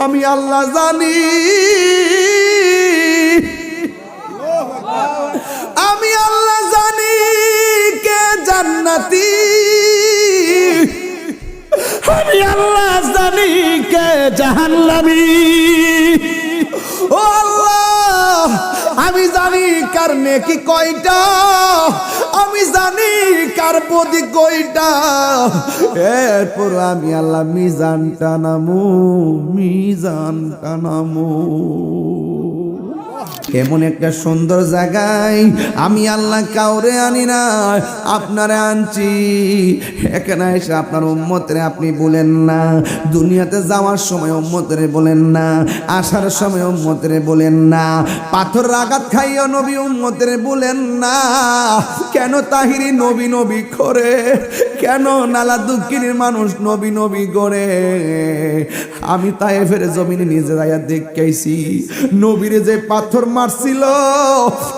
আমি আল্লাহ জানি, আমি আল্লাহ জানি কে জান্নাতি, আমি আল্লাহ জানি কে জাহান্নামী। ও আল্লাহ, আমি জানি কার নেকি কয়টা, আমি জানি কার প্রতি কয়টা। এরপর আমি আল্লাহ মিজানটা নামু, মিজানটা নামু। এমন একটা সুন্দর জায়গায় আমি আল্লাহ কাউরে আনি না, আপনারে আনছি। এখানে এসে আপনার উম্মতরে আপনি বলেন না, দুনিয়াতে যাওয়ার সময় উম্মতরে বলেন না, আসার সময় উম্মতরে বলেন না, পাথর আঘাত খাইয়া নবী উম্মতরে বলেন না। কেন তাহিরি নবী নবী করে, কেন নালা দুঃখিনীর মানুষ নবী নবী করে? আমি তায়েফের জমিনে নিজে যাইয়া দেখাইছি, নবীরে যে পাথর মারছিল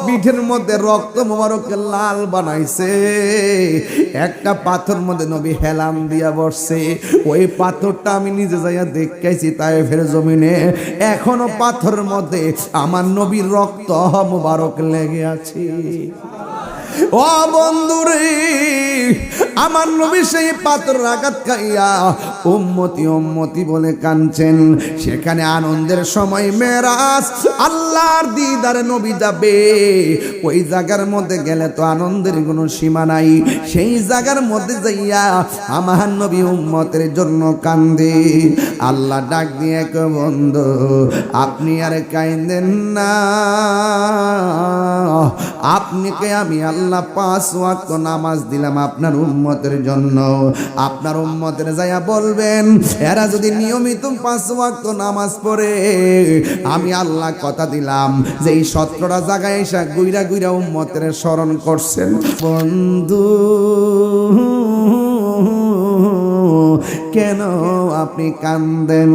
পিঠের মধ্যে রক্ত মোবারকে লাল বানাইছে, একটা পাথর মধ্যে নবী হেলান দিয়া বসছে। ওই পাথরটা আমি নিজে যাইয়া দেখাইছি তায়েফের জমিনে, এখনো পাথরের মধ্যে আমার নবীর রক্ত মোবারক লেগে আছে। ও বন্ধুরে, আমার নবী সেই পাথর আঘাত খাইয়া উম্মতি উম্মতি বলে কাঁদছেন। সেখানে আনন্দের সময় মেরাজ, আল্লাহর দিদারে নবী যাবে। ওই জায়গার মধ্যে গেলে তো আনন্দের কোনো সীমা নাই। সেই জায়গার মধ্যে যাইয়া আমার নবী উম্মতের জন্য কান্দে। আল্লাহ ডাক দিয়ে কয়, বন্ধু আপনি আর কাঁদেন না, আপনাকে আমি আল্লাহ 5 ওয়াক্ত নামাজ দিলাম আপনার উম্মতের জন্য। আপনার উম্মতের যাইয়া বলবেন, এরা যদি নিয়মিত 5 ওয়াক্ত নামাজ পড়ে, আমি আল্লাহ কথা দিলাম যে এই 17টা জায়গায় এসে গুইরা গুইরা উম্মতের স্মরণ করছেন। বন্ধু কেন আপনি কান্দেন?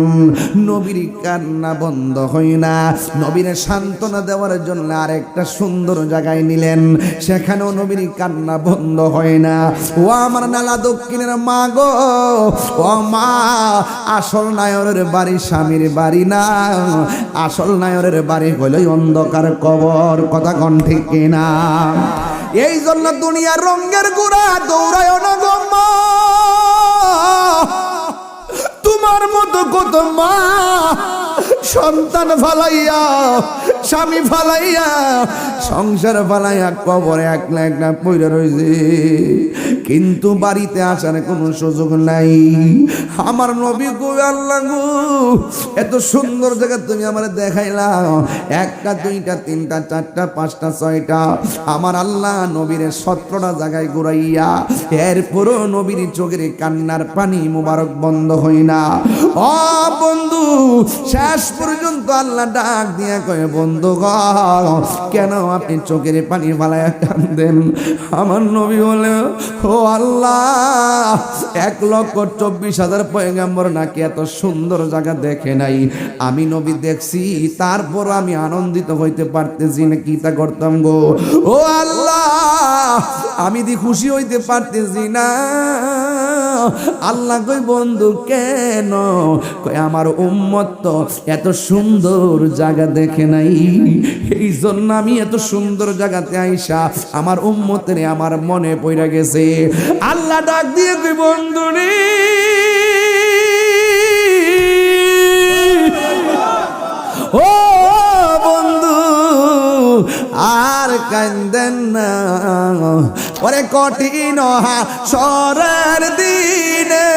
নবীর কান্না বন্ধ হয় না। নবীর সান্ত্বনা দেওয়ার জন্য আরেকটা সুন্দর জায়গায় নিলেন, সেখানেও নবীর কান্না বন্ধ হয় না। ও আমার নালা দক্ষিণের মা গো, ও মা, আসল নায়রের বাড়ি স্বামীর বাড়ি না, আসল নায়রের বাড়ি হলো অন্ধকার কবর। কথা কোন ঠিক কিনা? এই জন্য দুনিয়ার রঙের গুড়া দৌড়ায় না গো মা। তোমার মতো কত মা সন্তান ফালাইয়া, স্বামী ফালাইয়া, সংসার ফালাইয়া কবরে একলা একলা পইরা রইছে, কিন্তু বাড়িতে আসার কোনো সুযোগ নাই। আমার নবী গো, আল্লাহ গো, এত সুন্দর জায়গা তুমি আমার দেখাইলা, 1টা 2টা 3টা 4টা 5টা 6টা, আমার আল্লাহ নবীর 17টা জায়গায় ঘুরাইয়া, এরপরও নবীর চোখের কান্নার পানি মুবারক বন্ধ হয় না। ও বন্ধু, শেষ পর্যন্ত আল্লাহ ডাক দিয়া কয়, বন্ধু গো, কেন আপনি চোখের পানি ফালাইয়া কান্দেন? আমার নবী বলে, ও আল্লাহ, 1,24,000 পয়গম্বর নাকি এত সুন্দর জায়গা দেখে নাই। আমি নবী দেখছি, তারপর আমি আনন্দিত হইতে পারতেছি না, কি তা করতাম গো? ও আল্লাহ, আমি দি খুশি হইতে পারতেছি না। আল্লাহ কই, বন্ধু কেন? কই, আমার উম্মত তো এত সুন্দর জায়গা দেখে নাই, এই জন্য আমি এত সুন্দর জায়গাতে আইসা আমার উম্মতের আমার মনে পড়ে গেছে। আল্লাহ ডাক দিয়ে কই, বন্ধু রে, ও বন্ধু আর কান্দেন না, ওরে কঠিন হাসরের দিনে,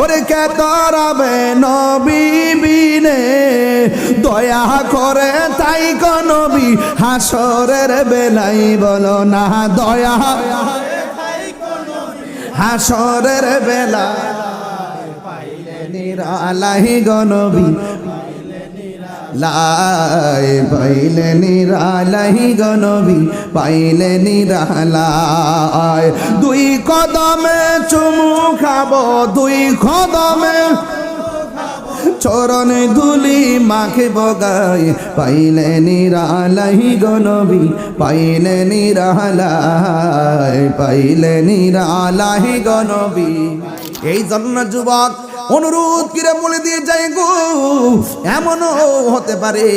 ওরে কে তরাবে নবী বিনে, দয়া করে তাই গো নবী হাসরের বেলাই বলো না, দয়া হাসরের বেলা পাইলে নিরালাই গো নবী, লাই পাইলে নিরালাই গো নবী, পাইলে নিরালাই। 2 কদমে চুমু খাবো, 2 কদমে চরণে ধুলি মাখে বগাই, পাইলে নিরালাই গো নবী, পাইলে নিরালাই, পাইলে নিরালাই গো নবী। এই জন্য যুবক অনুরোধ করে বলে দিয়ে যাই গো, এমনও হতে পারে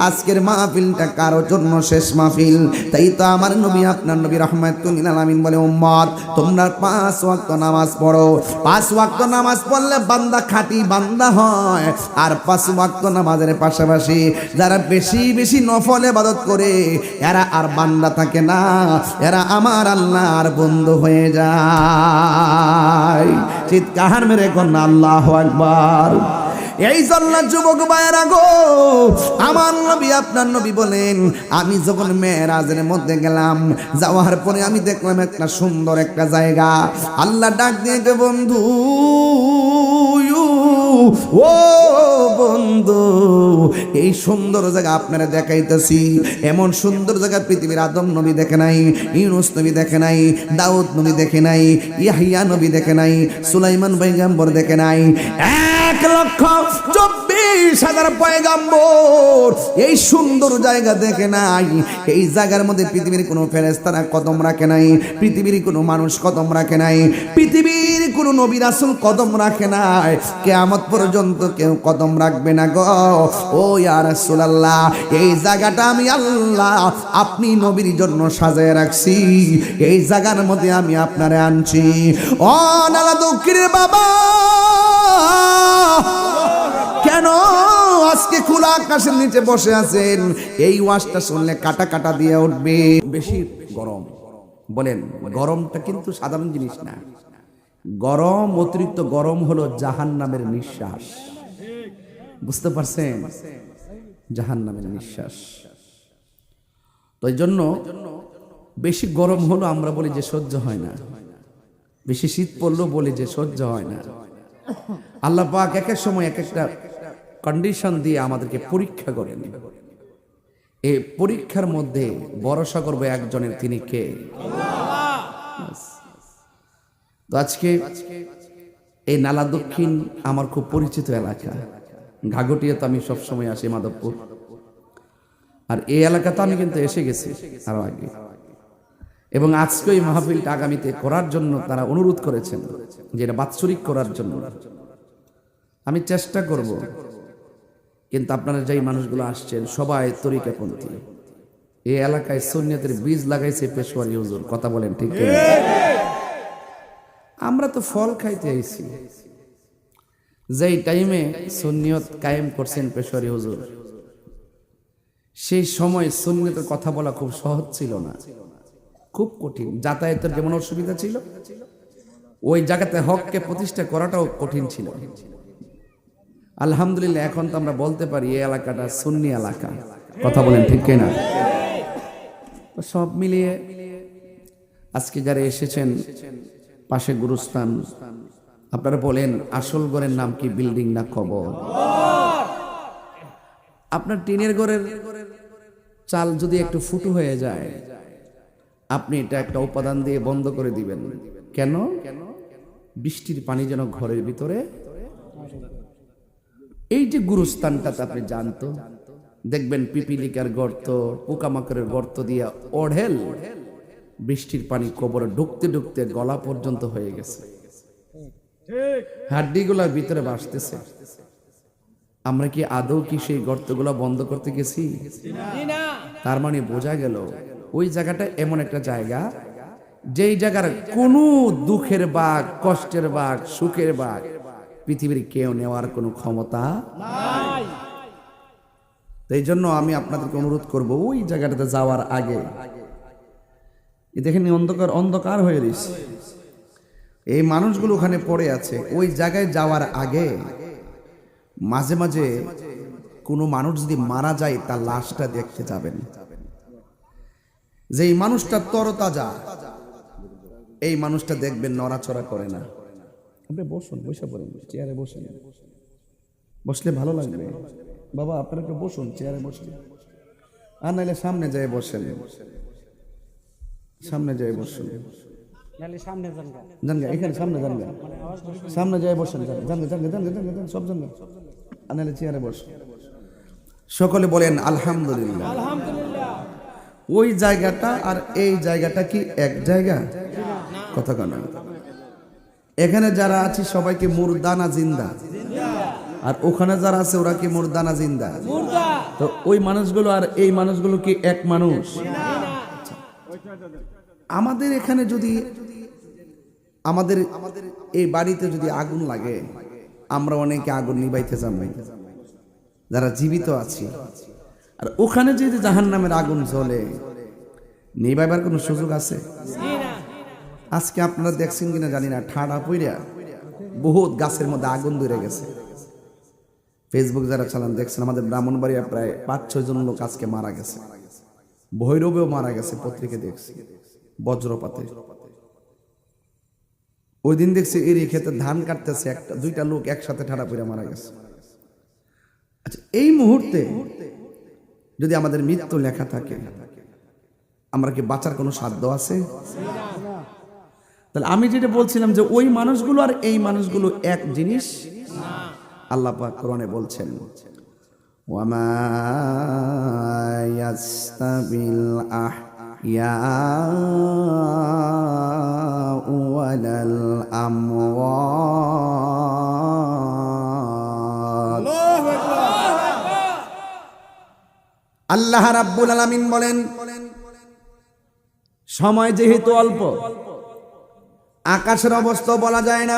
আজকের মাহফিলটা কারোর জন্য শেষ মাহফিল। তাই তো আমার নবী, আপনার নবী রাহমাতুল লিল আলামিন বলে, উম্মত তোমরা 5 ওয়াক্ত নামাজ পড়ো। 5 ওয়াক্ত নামাজ পড়লে বান্দা খাঁটি বান্দা হয়। আর 5 ওয়াক্ত নামাজের পাশাপাশি যারা বেশি বেশি নফল ইবাদত করে এরা আর বান্দা থাকে না, এরা আমার আল্লাহর বন্ধু হয়ে যায়। চিৎকার মেরে কোন আল্লাহু আকবার। এই জন্য যুবক ভাইয়েরা গো, আমার নবী, আপনার নবী বলেন, আমি যখন মেরাজের মধ্যে গেলাম, যাওয়ার পরে আমি দেখলাম একটা সুন্দর একটা জায়গা। আল্লাহ ডাক দিয়ে, বন্ধু, ও বন্ধু, এই সুন্দর জায়গা আপনারা দেখাইতেছি। এমন সুন্দর জায়গা পৃথিবীর আদম নবী দেখে নাই, ইউনূস নবী দেখে নাই, দাউদ নবী দেখে নাই, ইয়াহইয়া নবী দেখে নাই, সুলাইমান পয়গম্বর দেখে নাই। 1,24,000 পয়গম্বর এই সুন্দর জায়গা দেখে নাই। এই জায়গার মধ্যে পৃথিবীর কোনো ফেরেশতারা কদম রাখে নাই, পৃথিবীর কোনো মানুষ কদম রাখে নাই, পৃথিবীর কোনো নবী রাসূল কদম রাখে নাই, কিয়ামত পর্যন্ত কেউ কদম রাখবে না গো। ও ইয়া রাসূলুল্লাহ, এই জায়গাটা আমি আল্লাহ আপনি নবীর জন্য সাজায় রাখছি। এই জায়গার মধ্যে আমি আপনারে আনছি। ও নালা দক্ষিণের বাবা, কেন আজকে খোলা আকাশের নিচে বসে আছেন? এই ওয়াজটা শুনলে কাটা কাটা দিয়ে উঠবে। বেশি গরম, বলেন গরমটা কিন্তু সাধারণ জিনিস না। গরম, অতিরিক্ত গরম হলো জাহান্নামের নিঃশ্বাস। বুঝতে পারছেন? জাহান্নামের নিঃশ্বাস। তো এই জন্য বেশি গরম হলো আমরা বলি যে সহ্য হয় না, বেশি শীত পড়লো বলি যে সহ্য হয় না। আল্লাহ পাক এক এক সময় এক একটা কন্ডিশন দিয়ে আমাদেরকে পরীক্ষা করেন। এই পরীক্ষার মধ্যে ভরসা করবে একজনের, তিনি কে? তো আজকে এই নালা দক্ষিণ আমার খুব পরিচিত এলাকা। ঘাঘটিয়া তো আমি সবসময় আসি, মাধবপুর। আর এই এলাকাতে আমি কিন্তু এসে গেছি আরো আগে। এবং আজকে এই মাহফিলটা আগামীতে করার জন্য তারা অনুরোধ করেছেন, যে এটা বাৎসরিক করার জন্য। আমি চেষ্টা করব, কিন্তু আপনারা যেই মানুষগুলো আসছেন সবাই তরিকাপন্থী। এই এলাকায় সুন্নিয়তের বীজ লাগাইছে পেশোয়ারি হুজুর। কথা বলেন ঠিক কি? আমরা তো ফল খাইতে আইছি। যেই টাইমে সুন্নিয়ত কায়েম করছেন পেশোয়ারি হুজুর, সেই সময় সুন্নিয়তের কথা বলা খুব সহজ ছিল না, খুব কঠিন। যাতায়াতের যেমন অসুবিধা ছিল, ওই জায়গাতে হককে প্রতিষ্ঠা করাটাও কঠিন ছিল। আলহামদুলিল্লাহ এখন তো আমরা বলতে পারি এই এলাকাটা সুন্নি এলাকা। কথা বলেন ঠিক কিনা? সব মিলিয়ে আজকে যারা এসেছেন, পাশে গুরুস্থান, আপনারা বলেন আসল ঘরের নাম কি, বিল্ডিং না কবর? আপনার টিনের ঘরের চাল যদি একটু ফুটো হয়ে যায়, আপনি এটা একটা উপাদান দিয়ে বন্ধ করে দিবেন। কেন? বৃষ্টির পানি যেন ঘরের ভিতরে। এই যে গুরুস্থানটাতে আপনি জানতো, দেখবেন পিপিলিকার গর্ত, পোকামাকড়ের গর্ত দিয়ে অঢেল বৃষ্টির পানি কবরে ঢুকতে ঢুকতে গলা পর্যন্ত হয়ে গেছে, হাড্ডিগুলার ভিতরে ভাসতেছে। আমরা কি আদৌ কি সেই গর্তগুলা বন্ধ করতে গেছি? তার মানে বোঝা গেল ওই জায়গাটা এমন একটা জায়গা, যেই জায়গার কোনো দুঃখের বাঘ, কষ্টের বাঘ, সুখের বাঘ পৃথিবীর কেউ নেওয়ার কোনো ক্ষমতা নাই। এই জন্য আমি আপনাদেরকে অনুরোধ করব, ওই জায়গাটাতে যাওয়ার আগে, দেখেন অন্ধকার অন্ধকার হয়ে রয়েছে, এই মানুষগুলো ওখানে পড়ে আছে। ওই জায়গায় যাওয়ার আগে মাঝে মাঝে কোনো মানুষ যদি মারা যায়, তার লাশটা দেখতে যাবেন। যে এই মানুষটা তরতাজা, এই মানুষটা দেখবেন নড়াচড়া করে না। আপনি বসুন, বসে পড়েন, চেয়ারে বসেন, বসলে ভালো লাগবে। বাবা আপনারা একটু বসুন, চেয়ারে বসেন, আর নাইলে সামনে যায় বসেন, সামনে যায় বসুন, জানগা এখানে সামনে জানগা, সামনে যায় বসেন, জানগা জানগা জানগা জানগা সব জানগা, আর নাইলে চেয়ারে বসেন। সকলে বলেন আলহামদুলিল্লাহ। ওই জায়গাটা আর এই জায়গাটা কি এক জায়গা? কথা কেন? এখানে যারা আছে সবাইকে মুর্দা না জিন্দা? আর ওখানে যারা আছে ওরা কি মুর্দা না জিন্দা? তো ওই মানুষগুলো আর এই মানুষগুলো কি এক মানুষ? আমাদের এখানে যদি আমাদের এই বাড়িতে যদি আগুন লাগে, আমরা অনেকে আগুন নিবাইতে যাবো যারা জীবিত আছি। আর ওখানে যদি জাহান্নামের আগুন জ্বলে, নিবাইবার কোনো সুযোগ আছে? আজকে আপনারা দেখছেন কিনা জানি না, ঠাডা পইরা বহুত গাছের মধ্যে আগুন ধরে গেছে। ফেসবুক যারা চালান দেখছেন, আমাদের ব্রাহ্মণবাড়িয়া প্রায় 5-6 জন লোক আজকে মারা গেছে। ভৈরবেও মারা গেছে, পত্রিকা দেখছি, বজ্রপাতে। ওই দিন দেখছি এর ক্ষেত্রে ধান কাটতেছে, 1-2টা লোক একসাথে ঠাডা পইরা মারা গেছে। আচ্ছা, এই মুহূর্তে যদি আমাদের মৃত্যু লেখা থাকে, আমরা কি বাঁচার কোনো সাধ্য আছে? তাহলে আমি যেটা বলছিলাম যে ওই মানুষগুলো আর এই মানুষগুলো এক জিনিস। আল্লাহ পাক কোরআনে বলছেন, ওয়ামা ইয়াস্তাবিল আহইয়াউ ওয়ালাল আমওয়াত। আল্লাহ রাব্বুল আলামিন বলেন, সময় যেহেতু অল্প, আকাশের অবস্থা বলা যায় না,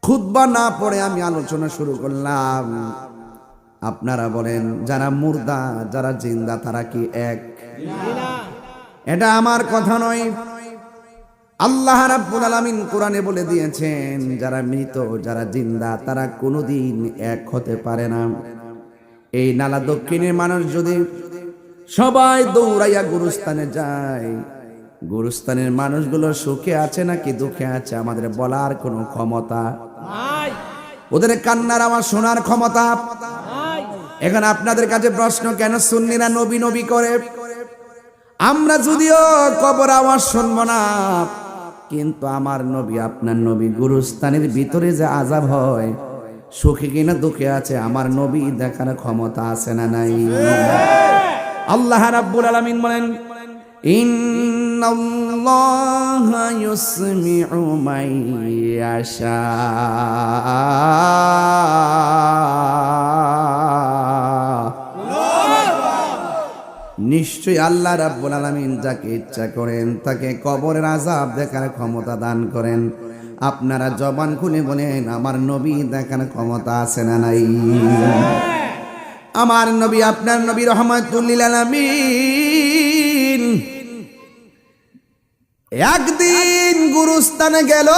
খুতবা না পড়ে আমি আলোচনা শুরু করলাম। আপনারা বলেন, যারা মুর্দা যারা জিন্দা তারা কি এক? এটা আমার কথা নয়, আল্লাহ রাব্বুল আলামিন কোরআনে বলে দিয়েছেন, যারা মৃত যারা জিন্দা তারা কোনোদিন এক হতে পারে না। এই নালা দক্ষিণের মানুষ যদি সবাই দৌড়াইয়া গুরুস্থানে যায়, গুরুস্থানের মানুষগুলো সুখে আছে নাকি দুঃখে আছে আমাদের বলার কোনো ক্ষমতা নাই। ওদের কান্নার আমার শোনার ক্ষমতা নাই। এখন আপনাদের কাছে প্রশ্ন, কেন সুন্নিরা নবী নবী করে? আমরা যদিও কবর আওয়াজ শুনবো না, কিন্তু আমার নবী আপনার নবী গুরুস্থানের ভিতরে যে আযাব হয়, সুখে কিনা দুঃখে আছে আমার নবী দেখার ক্ষমতা আছে না নাই? আল্লাহ রাব্বুল আলামিন বলেন, ইন্নাল্লাহা ইউসমিউ মান ইয়াশা। নিশ্চয়ই আল্লাহ রাব্বুল আলামিন যাকে ইচ্ছা করেন তাকে কবরের আযাব দেখার ক্ষমতা দান করেন। আপনারা জবান খুলে বলেন, আমার নবী দেখার ক্ষমতা আছে না নাই? আমার নবী আপনার নবী রাহমাতুল লিল আলামিন একদিন গুরুস্থানে গেল,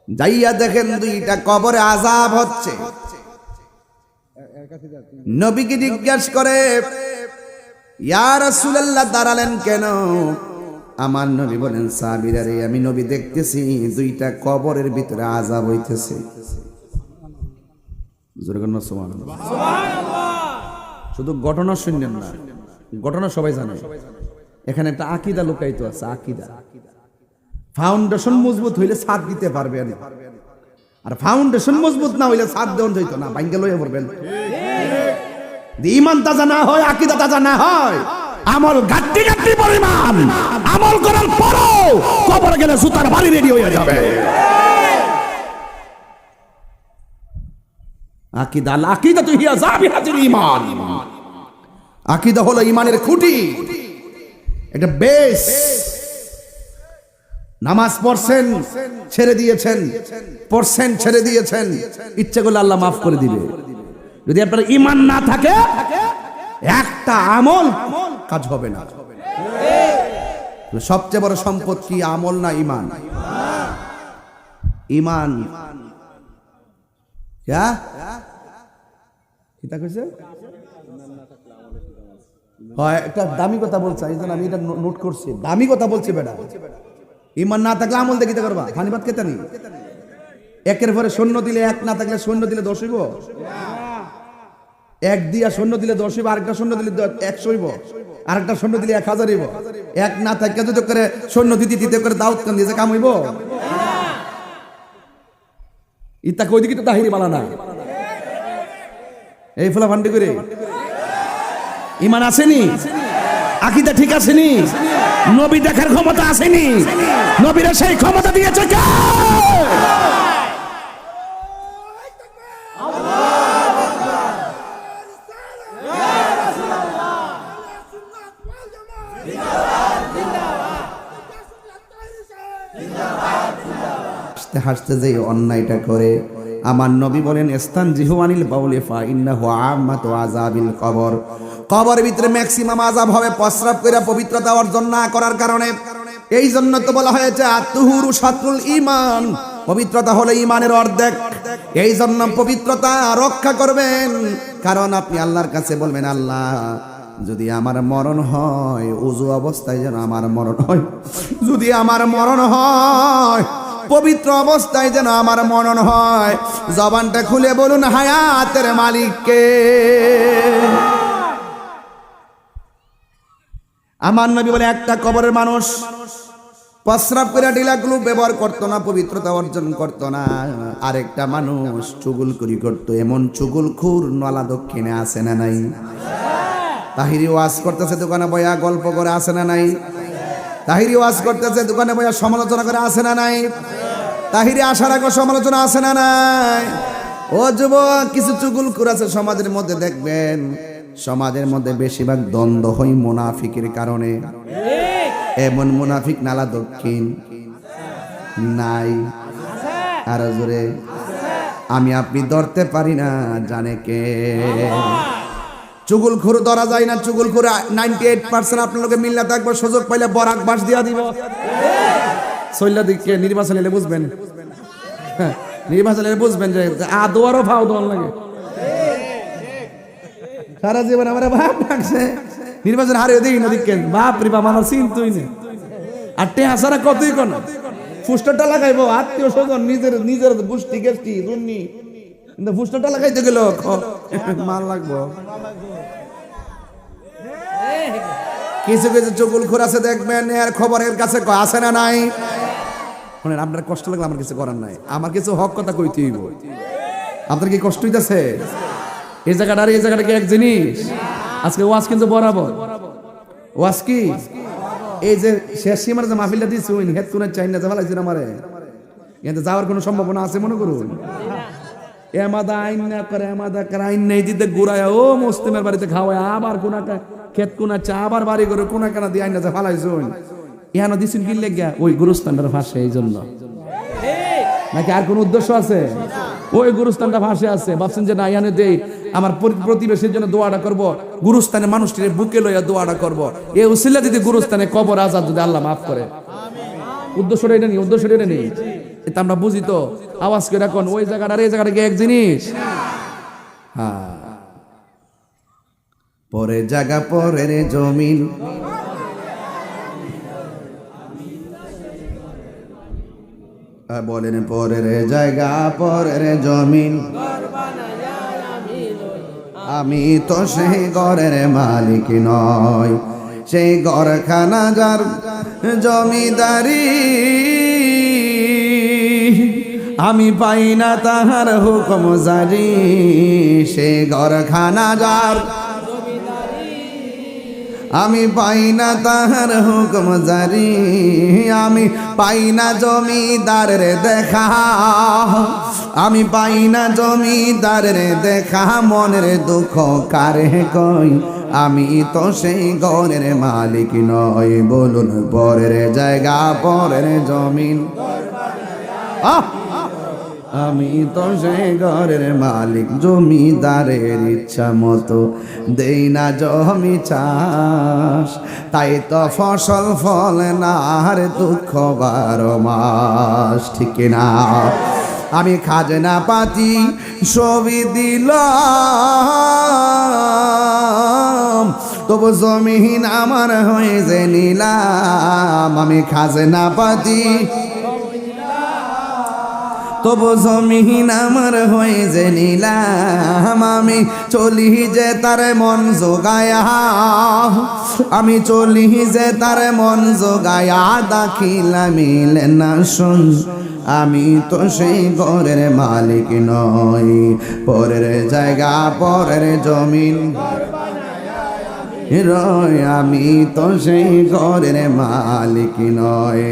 যাইয়া দেখেন 2টা কবরে আযাব হচ্ছে। নবীকে জিজ্ঞাসা করে, ইয়া রাসূলুল্লাহ দাঁড়ালেন কেন? আমার নবী বলেন, সাহাবীরা রে, আমি নবী দেখতেছি 2টা কবরের ভিতরে আযাব হইতেছে। শুধু ঘটনা শুনলেন না, ঘটনা সবাই জানে। এখানে একটা আকীদা লুকায়িত আছে, আকীদা। ফাউন্ডেশন মজবুত হইলে ছাদ দিতে পারবেন, আর ফাউন্ডেশন মজবুত না হইলে ছাদ দেওয়া যাইতো না, ভাঙ্গে লইয়া পড়বেন। ঈমান তাজা না হয়, আকীদা তাজা না হয়, আমল গাট্টি গাট্টি পরিমাণ আমল করার পরও কবরে গেলে সুতার বাড়ি রেডি হয়ে যাবে। আকীদা, আকীদা তো হিয়া জাবিহাতুল ঈমান। আকীদা হলো ঈমানের খুঁটি, এটা বেস। নামাজ পড়ছেন ছেড়ে দিয়েছেন, পড়ছেন ছেড়ে দিয়েছেন, ইচ্ছা করলে আল্লাহ মাফ করে দিবে। যদি আপনার ঈমান না থাকে, একটা আমল কাজ হবে না। সবচেয়ে বড় সম্পদ কি, আমল না ঈমান? ঈমান। একটা দামি কথা বলছে, আমি এটা নোট করছি, দামি কথা বলছি বেটা। ঈমান না থাকলে আমল দেখিতে পারবা? ফানিবাদ খেতে নেই। একের পরে শূন্য দিলে 1, না থাকলে শূন্য দিলে 10 হইব। 1 দিয়া শূন্য দিলে 10 হইব, আরেকটা শূন্য দিলে 100 হইব, আরেকটা শূন্য দিলে 1000 হইব। 1 না থাকলে যদি করে শূন্য দিতে করে দাউদ কান দিয়ে কাম হইব? ইতা কই দিকে তো তাহিরি বালা না, এই ফুলা ফান্ডি করে ঈমান আসেনি। আকীদা ঠিক আসেনি, নবী দেখার ক্ষমতা আসেনি, নবীরা সেই ক্ষমতা দিয়েছে কে? হাসতে হাসতে যে অন্যায়টা করে আমার নবী বলেন ইস্তান জিহুয়ানিল বাউলি ফা ইন্নাহু আম্মাতু আযাবিল কবর। কবরের ভিতরে ম্যাক্সিমাম আযাব হবে প্রস্রাব কইরা পবিত্রতা অর্জন না করার কারণে। এই জন্য তো বলা হয়েছে আত-তুহুরু শাতরুল ঈমান, পবিত্রতা হলো ঈমানের অর্ধেক। এই জন্য পবিত্রতা রক্ষা করবেন, কারণ আপনি আল্লাহর কাছে বলবেন আল্লাহ যদি আমার মরণ হয় ওযু অবস্থায় যেন আমার মরণ হয়, যদি আমার মরণ হয় পবিত্র অবস্থায় যেন আমার মরণ হয়। জবানটা খুলে বলুন হায়াতের মালিককে। আমার নবী বলে একটা কবরের মানুষ প্রস্রাব করে ডিলাগুলো ব্যবহার করতো না, পবিত্রতা অর্জন করতো না। আরেকটা মানুষ চুগলখুরি করতো। এমন চুগলখুর নলা দক্ষিণে আছে না নাই? তাহিরি ওয়াজ করতেছে দোকানে বয়া গল্প করে আছে না নাই? তাহিরি ওয়াজ করতেছে দোকানে বয়া সমালোচনা করে আছে না নাই? তাহিরি আসার আগে সমালোচনা আছে না নাই? ও যুবক, কিছু চুগলখুর আছে সমাজের মধ্যে, দেখবেন সমাজের মধ্যে বেশিরভাগ দ্বন্দ্ব হয় মুনাফিকের কারণে। এমন মুনাফিক নালা দক্ষিণ নাই? আর জোরে আমি আপনি ধরতে পারি না, জানে কে? চুগলখুর ধরা যায় না। চুগলখুর 98% আপনার লোকে মিল্লা থাকবে, সুযোগ পাইলে বরাক বাস দিয়া দিব। সৈল্লা দিকে নির্বাচন এলে বুঝবেন, নির্বাচন এলে বুঝবেন যে আদোয়ারও ভাও দল লাগে। সারা জীবন আমার ভাব ডাকছে, নির্বাচন হারিয়ে দিই না দিকে বাপ রে বাপ, আমার চিন্তুই নেই। আর টেহা সারা কতই কোন ফুস্টারটা লাগাইবো আত্মীয় স্বজন, নিজের নিজের গোষ্ঠী গেষ্টি জন্যি, কিন্তু ফুস্টারটা লাগাইতে গেল মাল লাগবো। কিছু কিছু চুগলখোর আছে দেখবেন এর খবরের কাছে আসে না নাই? শুনেন, আপনার কষ্ট লাগলে আমার কিছু করার নাই, আমার কিছু হক কথা কইতে হইব। আপনার কি কষ্ট হইতেছে? এই জায়গাটা আর এই জায়গাটা কি এক জিনিস? আজকে ওয়াজ কিন্তু বরাবর। ওয়াজ কি এই যে শেষ সীমার যে মাহফিলটা দিচ্ছি ওই হেড কোন চাই না যাওয়ালাইছেন আমারে, কিন্তু যাওয়ার কোনো সম্ভাবনা আছে মনে করুন? এমাদা আইন না করে, এমাদা করে আইন নেই দিতে ঘুরায় ও মুসলিমের বাড়িতে খাওয়ায়, আবার কোন ক্ষেত কোন চা আবার বাড়ি করে কোন কেনা দিয়ে আইন না যা ফালাইছুন। ইহানো দিচ্ছেন কি লেগা? ওই গুরুস্থানটার ভাষা, এই জন্য নাকি আর কোন উদ্দেশ্য আছে? ওই গুরুস্থানটা ভাষে আছে, ভাবছেন যে না ইহানে দেই আমার প্রতিবেশীর জন্য দোয়াটা করব, গুরুস্থানে মানুষটির বুকে লইয়া দোয়াটা করব, এই উসিলা যদি গুরুস্থানে কবর আজাদ যদি আল্লাহ মাফ করে। উদ্দেশ্যটা এটা নেই, উদ্দেশ্যটা এটা নেই, এটা আমরা বুঝি তো। আওয়াজ করে এখন ওই জায়গাটা আর এই জায়গাটা কি এক জিনিস? হ্যাঁ, পরের জায়গা পরের জমিন, বলেন পরের জায়গা পরের জমিন, আমি তো সেই ঘরের মালিক নয়, সেই ঘরখানা যার জমিদারি, আমি পাই না তাহার হুকুম জারি, সেই ঘরখানা যার আমি পাই না তাহার হুকুম জারি, আমি পাই না জমিদারের দেখা, আমি পাই না জমিদারের দেখা, মনের দুঃখ কারে কই, আমি তো সেই ঘরের মালিক নই। বলুন পরের জায়গা পরের জমিন, আমি তো সেই ঘরের মালিক, জমিদারের ইচ্ছা মতো দেই না জমি চাষ, তাই তো ফসল ফলে না আর দুঃখ 12 মাস, ঠিক না? আমি খাজনা পাতি সবই দিলাম, তবু জমিন আমার হয়ে যে নিলাম, আমি খাজনা পাতি তবু জমিন আমার হয়ে যে নিলাম, আমি চলি যে তার মন জোগায়া, আমি চলি যে তার মন জোগায়া, দাখিলা মিলে না শুন, আমি তো সেই ঘরের মালিক নই, পরের জায়গা পরের জমিন, রয়, আমি তো সেই ঘরের মালিক নয়।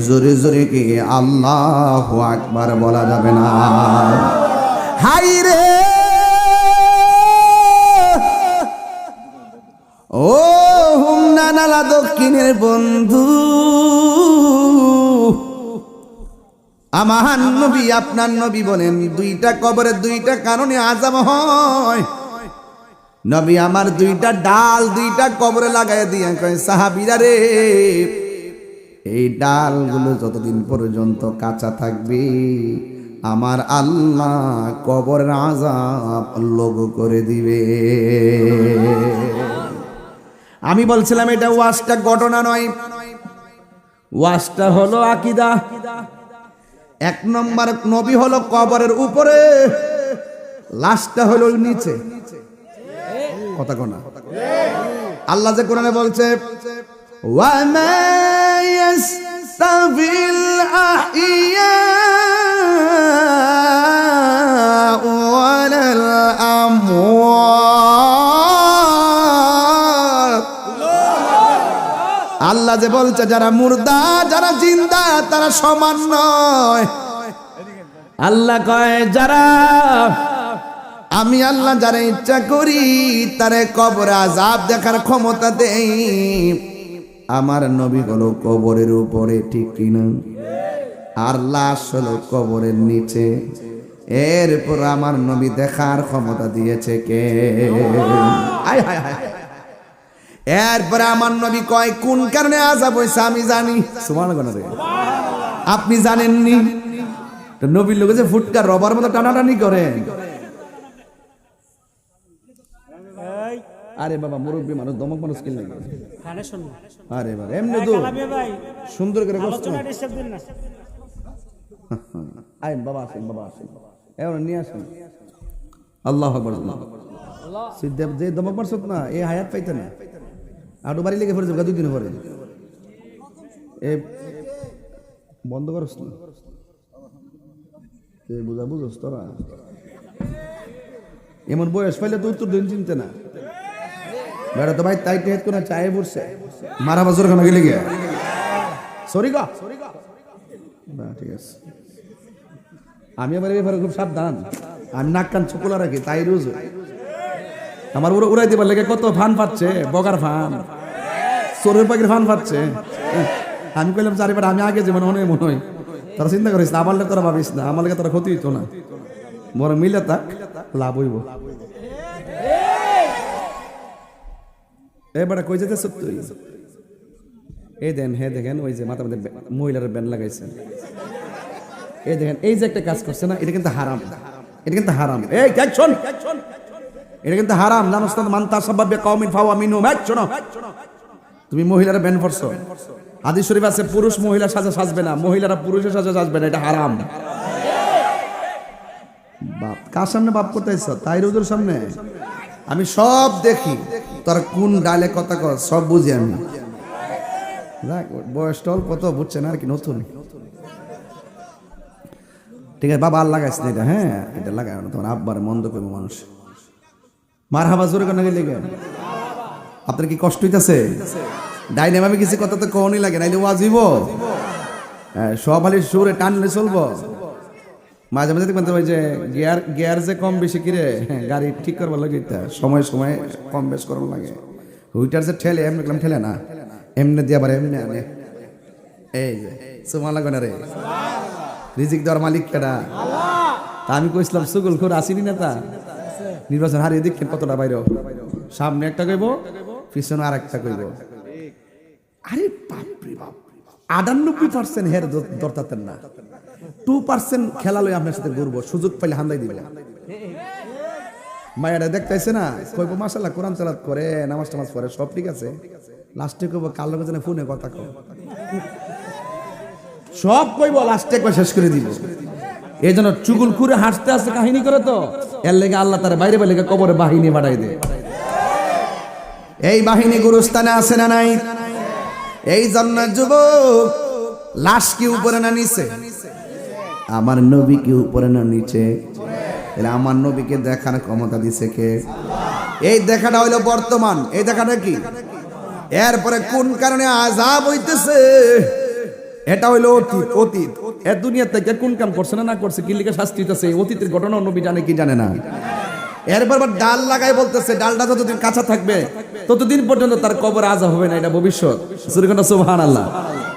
জোরে জোরে কি আল্লাহু আকবার বলা যাবে না? হাই রে ও হুমনা নালা দক্ষিণের বন্ধু, আমার নবী আপনার নবী বলেন দুইটা কবরের দুইটা কারণে আযাব হয়। নবী আমার দুইটা ডাল দুইটা কবরে লাগাই দিয়া কয় সাহাবীরা রে, এই ডালগুলো যতদিন পর্যন্ত কাঁচা থাকবে আমার আল্লাহ কবরের আযাব লঘু করে দিবে। আমি বলছিলাম এটা ওয়াজটা ঘটনা নয়, ওয়াজটা হলো আকীদা। এক নম্বর নবী হলো কবরের উপরে, লাশটা হলো নিচে। কথা কোনা আল্লাহ যে কোরআনে বলছে ওয়া মা ইয়াস্তাবিল আহইয়া ওয়ালাল আমওয়াত। আল্লাহ যে বলছে যারা মুর্দা যারা জিন্দা তারা সমান নয়। আল্লাহ কয় যারা আমি আল্লাহ যারা ইচ্ছা করি তারে কবরে আযাব দেখার ক্ষমতা দেই। আমার নবী হলো কবরের উপরে, ঠিক কিনা? আর লাশ হলো কবরের নিচে। এরপর আমার নবী দেখার ক্ষমতা দিয়েছে কে? হায় হায় হায়। এরপরে আমার নবী কয় কোন কারণে আযাব হইছে আমি জানি। সুবহানাল্লাহ। আপনি জানেননি? নবীর লোক যে ফুটকা রবার মতো টানাটানি করে। আরে বাবা মুরব্বী মানুষ দমক মানুষ কিল লাগে। আরে বাবা এমনি তো সুন্দর করে আইন বাবা আসেন, বাবা আসেন, এবার নিয়ে আসেন। আল্লাহু আকবার। সিদ্দেব যে দমক মারছত না এই হায়াত পাইতে না, আরো বাড়ি লেগে পড়ে যাবে 2 দিন পরে। এ বন্ধ করছ না, বুঝা বুঝোস তোরা? এমন বয়স পাইলে তো উত্তর দিন চিনতে না। বেড়া তো ভাই তাই টেট করে চায়ে বসছে মারা বাজর খানা গেলে গিয়া সরি গা না, ঠিক আছে। আমি আবার এবারে খুব সাবধান, আমি নাক কান চুকলা রাখি তাই রোজ আমার উড়াই দিবার লেগে কত ফান পাচ্ছে, বগার ফান, চোরের পাখির ফান পাচ্ছে। আমি কইলাম চারিবার আমি আগে যেমন মনে মনে হয় তারা চিন্তা করিস না, আমার লেগে তোরা ভাবিস না, আমার লেগে তোরা ক্ষতি হইতো না, বড় মিলে থাক লাভ হইব। এবারে কই যেতে সত্য এই দেন, হে দেখেন ওই যে মাথার মধ্যে মহিলার ব্যান্ড লাগাইছে, এই দেখেন এই যে একটা কাজ করছে না, এটা কিন্তু হারাম, এটা কিন্তু হারাম। এই দেখ শোন, এটা কিন্তু হারাম, জানোস না? মান তাসাব্বাবে কওমিন ফাওয়া মিনহুম। শোনো, তুমি মহিলার ব্যান্ড পরছো, হাদিস শরীফ আছে পুরুষ মহিলা সাজা সাজবে না, মহিলারা পুরুষের সাজা সাজবে না, এটা হারাম। বাপ কার সামনে বাপ করতেছ? তাই রোজের সামনে আমি সব দেখি, তোর কোন ডালে কথা কর সব বুঝি আমি। বয়সটা অল্প তো বুঝছেন আর কি, নতুন। ঠিক আছে বাবা, আর লাগাইস না এটা, হ্যাঁ এটা লাগাই না, তোমার আব্বার মন্দ করবো মানুষ। মার হাবা জোরে কেন গেলে আপনার কি কষ্ট হইতেছে? ডাইনে আমি কিছু কথা তো কখনই লাগে নাইলে ওয়াজিব সব আলি সুরে টানলে চলবো। মাঝে মাঝে দেখবেন যে গিয়ার যে কম বেশি কিরে গাড়ি ঠিক করবার লাগে, সময় সময় কম বেশ করার লাগে। হুইটার যে ঠেলে এমনি ঠেলে না, এমনি দিয়ে আবার এমনি আনে। এই যে সুমা লাগে না রে, রিজিক দেওয়ার মালিক কেডা? তা আমি কইছিলাম সুগুল খোর আসিনি না, তা নির্বাচন হারিয়ে দেখেন কতটা বাইরে, সামনে একটা কইব পিছনে আর একটা কইব। আরে বাপরে বাপ, 98% হের দরতাতেন না, 2% খেলা লই আপনার সাথে ঘুরবো, সুযোগ পাইলে হান্দাই দিব। মায়েরা দেখতেছে না, কইব মাশাআল্লাহ কোরআন তেলাওয়াত করে, নামাজ টামাজ পড়ে, সব ঠিক আছে। লাস্টে কইব কাল লগে জানে ফোনে কথা কও, সব কইব লাস্টে কই শেষ করে দিব। এই জন্য চুগুল খুঁড়ে হাসতে হাসতে কাহিনী করে, তো এর লেগে আল্লাহ তার বাইরে বাইরে কবরে বাহিনী বাড়াই দেয়। এই বাহিনী গুরুস্থানে আছে না নাই? এই জন্য যুবক, লাশ কি উপরে না নিচে? আমার নবী কি উপরে না নিচে? আমার নবীকে দেখার ক্ষমতা দিছে কে? এই দেখাটা হইলো বর্তমান, এই দেখাটা কি? এরপরে কোন কারণে আযাব হইতেছে, এটা হইলো অতীত। অতীত এ দুনিয়া থেকে কোন কাম করছে না করছে, কি লিখে শাস্তি হইতেছে, অতীতের ঘটনা নবী জানে কি জানে না। এরপর ডাল লাগাই বলতেছে ডালটা যতদিন কাঁচা থাকবে ততদিন পর্যন্ত তার কবর আযাব হবে না, এটা ভবিষ্যৎ। সুবহানাল্লাহ।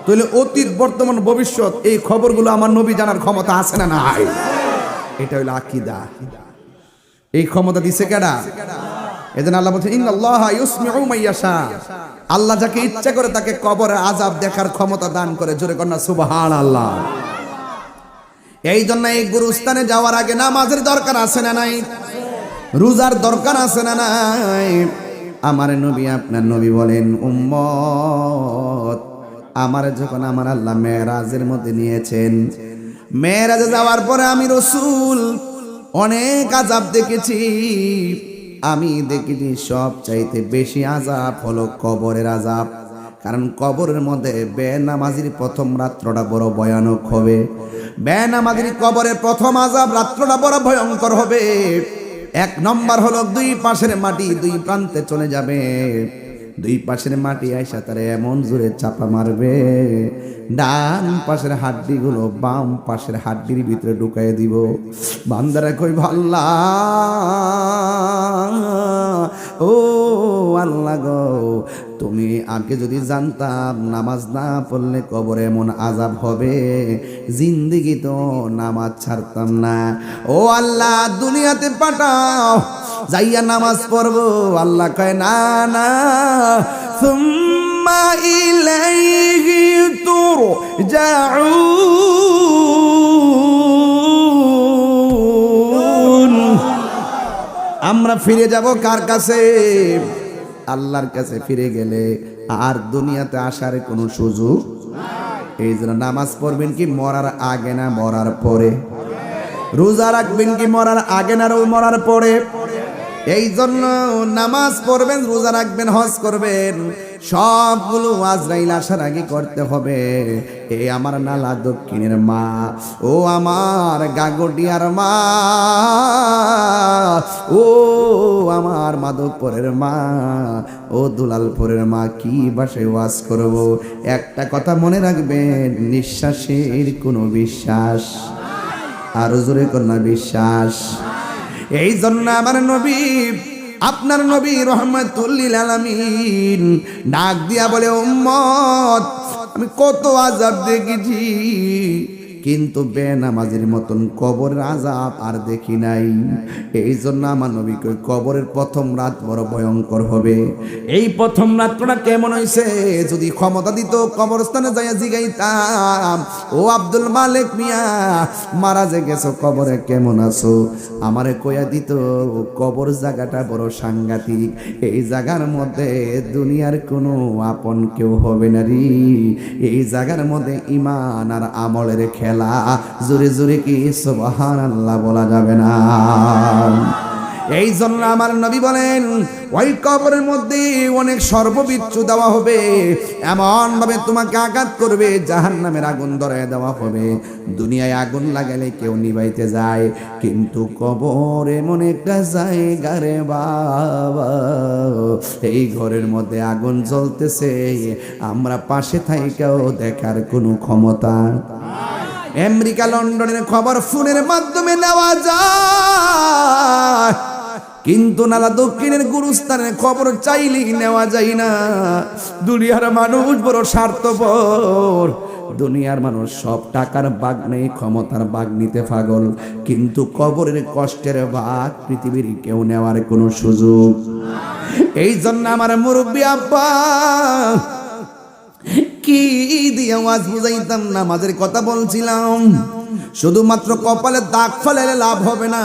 তাহলে অতীত, বর্তমান, ভবিষ্যৎ এই খবরগুলো আমার নবী জানার ক্ষমতা আছে না নাই? এটা হইলো আকীদা। এই ক্ষমতা দিছে কেডা? এজন্য আল্লাহ বলছেন ইন্নাল্লাহা ইউসমিউ মাইয়াশা, আল্লাহ যাকে ইচ্ছা করে তাকে কবরের আযাব দেখার ক্ষমতা দান করে। জোরে কন্যা সুবহানাল্লাহ। এই জন্য এই গুরুস্থানে যাওয়ার আগে নামাজের দরকার আছে না নাই? রোজার দরকার আছে না নাই? আমার নবী, আপনার নবী বলেন, উম্মত আমার যখন আমার আল্লাহ মেরাজের মধ্যে নিয়েছেন, মেরাজে যাওয়ার পরে আমি রাসূল অনেক আযাব দেখেছি। আমি দেখেছি সবচাইতে বেশি আযাব হলো কবরের আযাব। কারণ কবরের মধ্যে বেনামাজির প্রথম রাত্রটা বড় ভয়ানক হবে। বেনামাজির কবরের প্রথম আযাব রাত্রটা বড় ভয়ঙ্কর হবে। এক নম্বর হলো দুই পাশের মাটি দুই প্রান্তে চলে যাবে। দুই পাশের মাটি আইসা তারা এমন জোরে চাপা মারবে, ডান পাশের হাড্ডিগুলো বাম পাশের হাড্ডির ভিতরে ঢুকাই দিব। বান্দারা কই আল্লাহ, ও আল্লাহ গো, তুমি আগে যদি জানতাম নামাজ না পড়লে কবরে এমন আযাব হবে, জিন্দেগি তো নামাজ ছাড়তাম না। ও আল্লাহ দুনিয়াতে পাঠাও, যাইয়া নামাজ পড়বো। আল্লাহ কয় না না, সুম্মা ইলাইহি তুরজাউন। আমরা ফিরে যাব কার কাছে? আল্লাহর কাছে ফিরে গেলে আর দুনিয়াতে আসার কোনো সুযোগ। এই জন্য নামাজ পড়বেন কি মরার আগে না মরার পরে? রোজা রাখবেন কি মরার আগে না মরার পরে? এই জন্য নামাজ পড়বেন, রোজা রাখবেন, হজ করবেন, সবগুলো আজরাইল আসার আগে করতে হবে। এই আমার নালা দক্ষিণের মা, ও আমার গাগটিয়ার মা, ও আমার মাধবপুরের মা, ও দুলালপুরের মা, কি বাসায় ওয়াজ করব? একটা কথা মনে রাখবেন, নিঃশ্বাসের কোনো বিশ্বাস, আরো জোরে কন্যা বিশ্বাস। এই জন্য আমার নবী, আপনার নবী রহমাতুল লিল আলামিন ডাক দিয়া বলে, উম্মত আমি কত আযাব দেখেছি, কিন্তু বেনামাজির মতন কবরের আযাব আর দেখি নাই। এই জন্য আমার নবী কই কবরের প্রথম রাত বড় ভয়ঙ্কর হবে। এই প্রথম রাতটা কেমন হইছে, যদি ক্ষমতা দিত কবরস্থানে যাইয়া জিগাইতাম, ও আব্দুল মালিক মিয়া মারা যে গেছো, কবরে কেমন আছো, আমারে কইয়া দিত কবর জায়গাটা বড় সাংঘাতিক। এই জায়গার মধ্যে দুনিয়ার কোনো আপন কেউ হবে না রে। এই জায়গার মধ্যে ঈমান আর আমলের খেলা। জোরে জোরে কি সুবহানাল্লাহ বলা যাবে না? এই জন্য আমার নবী বলেন, ওই কবরের মধ্যে অনেক সর্ববিচ্ছু দেওয়া হবে, এমন ভাবে তোমাকে আঘাত করবে, জাহান্নামের আগুন ধরায় দেওয়া হবে। দুনিয়ায় আগুন লাগালে কেউ নিভাইতে যায়, কিন্তু কবর এমন একটা জায়গা রে বাবা, এই ঘরের মধ্যে আগুন জ্বলতেছে, আমরা পাশে থাইকাও দেখার কোনো ক্ষমতা। আমেরিকা লন্ডনের খবর ফোনের মাধ্যমে নেওয়া যায়, কিন্তু নালা দক্ষিণের গুরুস্থানের খবর চাইলেই নেওয়া যায় না। দুনিয়ার মানুষ বড় স্বার্থপর। দুনিয়ার মানুষ সব টাকার ভাগ নেই, ক্ষমতার ভাগ নিতে পাগল, কিন্তু কবরের কষ্টের ভাগ পৃথিবীর কেউ নেওয়ার কোনো সুযোগ। এই জন্য আমার মুরব্বী আব্বা কি দিয়ে আওয়াজ বুঝাইতাম, নামাজের কথা বলছিলাম। শুধুমাত্র কপালে দাগ ফালাইলে লাভ হবে না,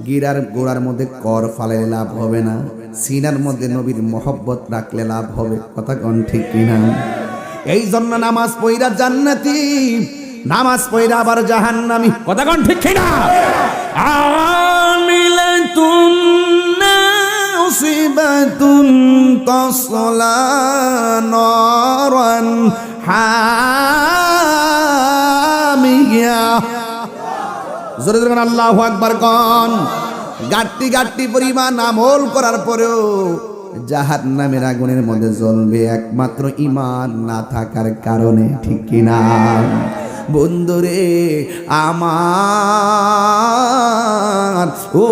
গিরার গোড়ার মধ্যে কর ফালাইলে লাভ হবে না, সিনার মধ্যে নবীর মহব্বত রাখলে লাভ হবে। কথা কোন ঠিক কিনা? এই জন্য নামাজ পড়া জান্নাতি, নামাজ পড়া আবার জাহান্নামী। কথা কোন ঠিক কিনা? আমিলাতুন নাসিবাতুন তাসলা নারান হামিয়া। জোরে জোরে আল্লাহু আকবার কোন। গাট্টি গাট্টি পরিমাণ আমল করার পরেও জাহান্নামের আগুনের মধ্যে জ্বলবে একমাত্র ঈমান না থাকার কারণে, ঠিক কিনা বন্ধুরে আমার ও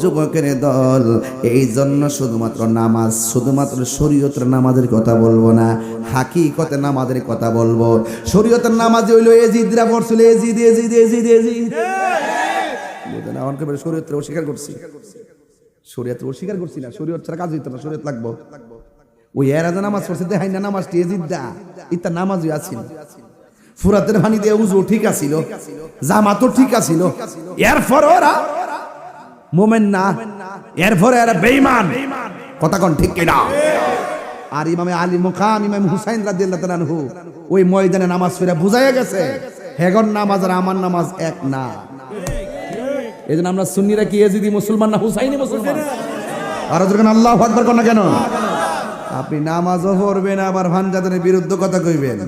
যুবকের দল? এই জন্য শুধুমাত্র নামাজ, শুধুমাত্র শরীয়তের নামাজের কথা বলবো না, হাকিকতে নামাজের কথা বলবো। শরীয়তের নামাজ হইল এজিদরা পড়ছিল, এজিদ এজিদ এজিদ এজিদ বুঝলেন? আমাকে শরীয়তকে অস্বীকার করছি, শরীয়তকে অস্বীকার করছি না, শরীয়ত ছাড়া কাজ হইতো না, শরীয়ত লাগবো। ওই এরা যে নামাজ পড়ছে দেখাই না নামাজটি এজিদা, ইতা নামাজই আছিল। ফুরাতের পানি দিয়ে উজু ঠিক আছিল, জামাতও ঠিক আছিল, এরপর ওরা মোমেন না, এরপরে এরা বেঈমান। কথা কোন ঠিক কিনা? আর ইমামে আলী মুকাম ইমাম হুসাইন রাদিয়াল্লাহু তাআলা আনহু ওই ময়দানে নামাজ পড়ে বুঝাইয়া গেছে হেগন নামাজ আর আমার নামাজ এক না। এই জন্য আমরা সুন্নিরা কি এজিদি মুসলমান না হুসাইনি মুসলমান? আর যখন আল্লাহু আকবার কোন না কেন? আপনি নামাজও পড়বেন আবার ভানজাদের বিরুদ্ধে কথা কইবেন,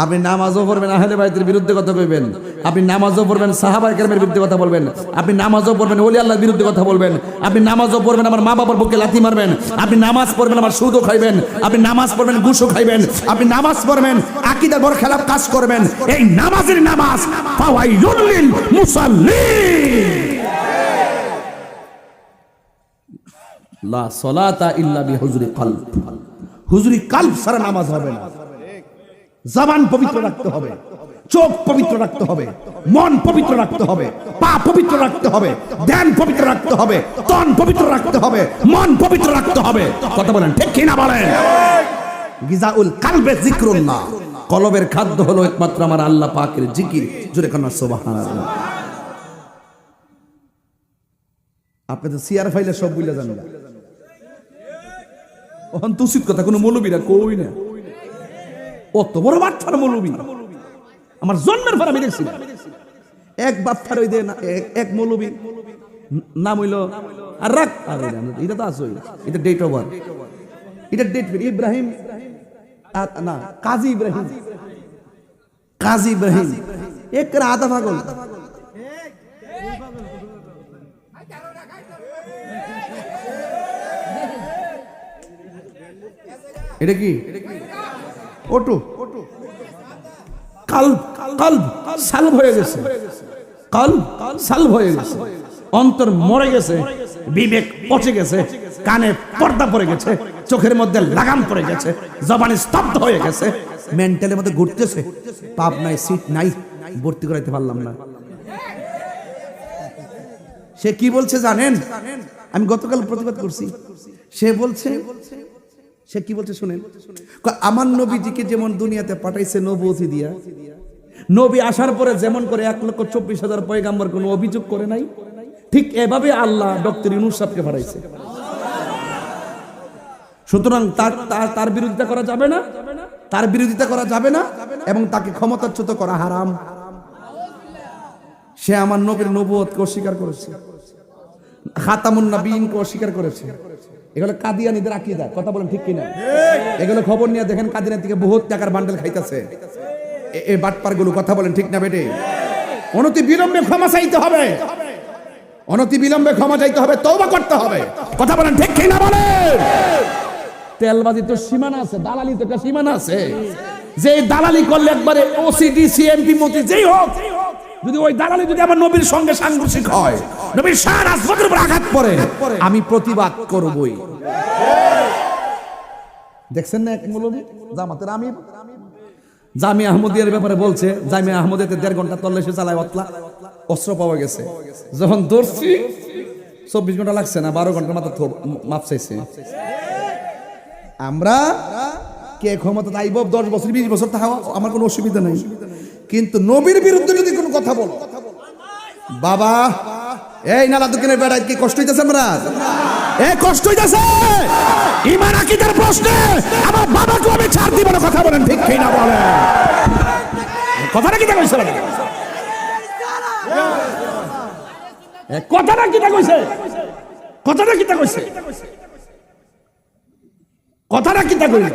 আপনি নামাজও পড়বেন আহলে বাইতের বিরুদ্ধে কথা কইবেন, আপনি নামাজও পড়বেন সাহাবায়ে কেরামের বিরুদ্ধে কথা বলবেন, আপনি নামাজও পড়বেন ওলি আল্লাহর বিরুদ্ধে কথা বলবেন, আপনি নামাজও পড়বেন আমার মা বাবার বুকে লাথি মারবেন, আপনি নামাজ পড়বেন আমার সুদও খাইবেন, আপনি নামাজ পড়বেন ঘুষও খাইবেন, আপনি নামাজ পড়বেন আকীদার বড় খেলাফ কাজ করবেন। এই নামাজের নামাজ ফাওয়াইলুল লিল মুসাল্লিন, লা সালাতা ইল্লা বিহুজুরি কলব। হুজুরি কলব ছাড়া নামাজ হবে না। জবান পবিত্র রাখতে হবে, চোখ পবিত্র রাখতে হবে, মন পবিত্র রাখতে হবে, পা পবিত্র রাখতে হবে, ধ্যান পবিত্র রাখতে হবে, তন পবিত্র রাখতে হবে, মন পবিত্র রাখতে হবে। কথা বলেন ঠিক কি না বলেন? গিজাউল কলবে যিকরুল্লাহ, কলবের খাদ্য হলো একমাত্র আমার আল্লাহ পাকের জিকির। জোরে কান্না সুবহানাল্লাহ। আপনি তো সিআর ফাইলে সব বুঝলে জানেন, ওখান তো উচিত কথা কোনো মৌলবীরা কই না, অত বড় বাটফার মৌলবী আমার জন্মের পর আমি দেখছি। এক বাটফার ওই এক মৌলবী নাম হইল আর রাখ, এটা তো আসই, এটা ডেট অফ বার্থ, এটা ডেট ইব্রাহিম না কাজী ইব্রাহিম, কাজী ইব্রাহিম এক আধা পাগল। এটা কি ওটু কলব, কলব সালব হয়ে গেছে, কলব সালব হয়ে গেছে, অন্তর মরে গেছে, বিবেক পচে গেছে, কানে পর্দা পড়ে গেছে, চোখের মধ্যে লাগাম পড়ে গেছে, জবানে স্তব্ধ হয়ে গেছে, মেন্টালের মধ্যে ঘুরতেছে, পাপ নাই সিট নাই, ভর্তি করাইতে পারলাম না। সে কি বলছে জানেন? আমি গতকাল প্রতিবাদ করছি, সে বলছে, সে কি বলছে শুনেন, আমার নবীজিকে যেমন দুনিয়াতে পাঠাইছে নবুয়তি দিয়া, নবী আসার পরে যেমন করে 1,24,000 পয়গাম্বর কোনো অভিযোগ করে নাই, ঠিক এভাবে আল্লাহ ডক্টর ইউনূস সাহেবকে পাঠাইছে। সুতরাং তার বিরোধিতা করা যাবে না, তার বিরোধিতা করা যাবে না এবং তাকে ক্ষমতাচ্যুত করা হারাম। সে আমার নবীর নবুয়তকে অস্বীকার করেছে, খাতামুন নবীনকে অস্বীকার করেছে। এগুলো কাদিয়ানীদের আকীদা। কথা বলেন ঠিক কিনা? এগুলো খবর নিয়ে দেখেন কাদিয়ানী থেকে বহুত টাকার বান্ডেল খাইতেছে এই বাটপার গুলো। কথা বলেন ঠিক না বেটে? অনতি বিলম্বে ক্ষমা চাইতে হবে, অনতি বিলম্বে ক্ষমা চাইতে হবে, তওবা করতে হবে। কথা বলেন ঠিক কিনা বলেন? তেলবাজি তো সীমানা আছে, দালালি তো একটা সীমানা আছে। যে দালালি করলে একবারে ওসিডি সিএমপি মন্ত্রী যেই হোক, যদি ওই দালালি যদি আমার নবীর সঙ্গে সাংঘর্ষিক হয়, নবীর শান আসবাতের উপর আঘাত পড়ে, আমি প্রতিবাদ করবই। দেখছেন না এক মৌলবী জামাতের আমির জামিয়া আহমদিয়ার ব্যাপারে বলছে, জামিয়া আহমদিয়াতে 1.5 ঘন্টা তল্লাশি চালায়, অস্ত্র পাওয়া গেছে। যখন ধরছি 24 ঘন্টা লাগছে না, 12 ঘন্টার মাত্র মাপ চাইছে। আমরা কে ক্ষমতা আইব 10 বছর 20 বছর থাকা আমার কোনো অসুবিধা নেই, কিন্তু নবীর বিরুদ্ধে যদি কোনো কথা বল, বাবা এই নালা দোকানের বেড়ায় কি কষ্ট হইতেছে? আমরা এ কষ্ট হইতেছে ঈমান আকীদার প্রশ্নে আমার বাবাকে আমি ছাড় দিব না। কথা বলেন ঠিক কি না বলেন? কথাটা কি তা কইছে? কথাটা কি তা কইছে? কথাটা কি তা কইছে? কথাটা কি তা কইছে?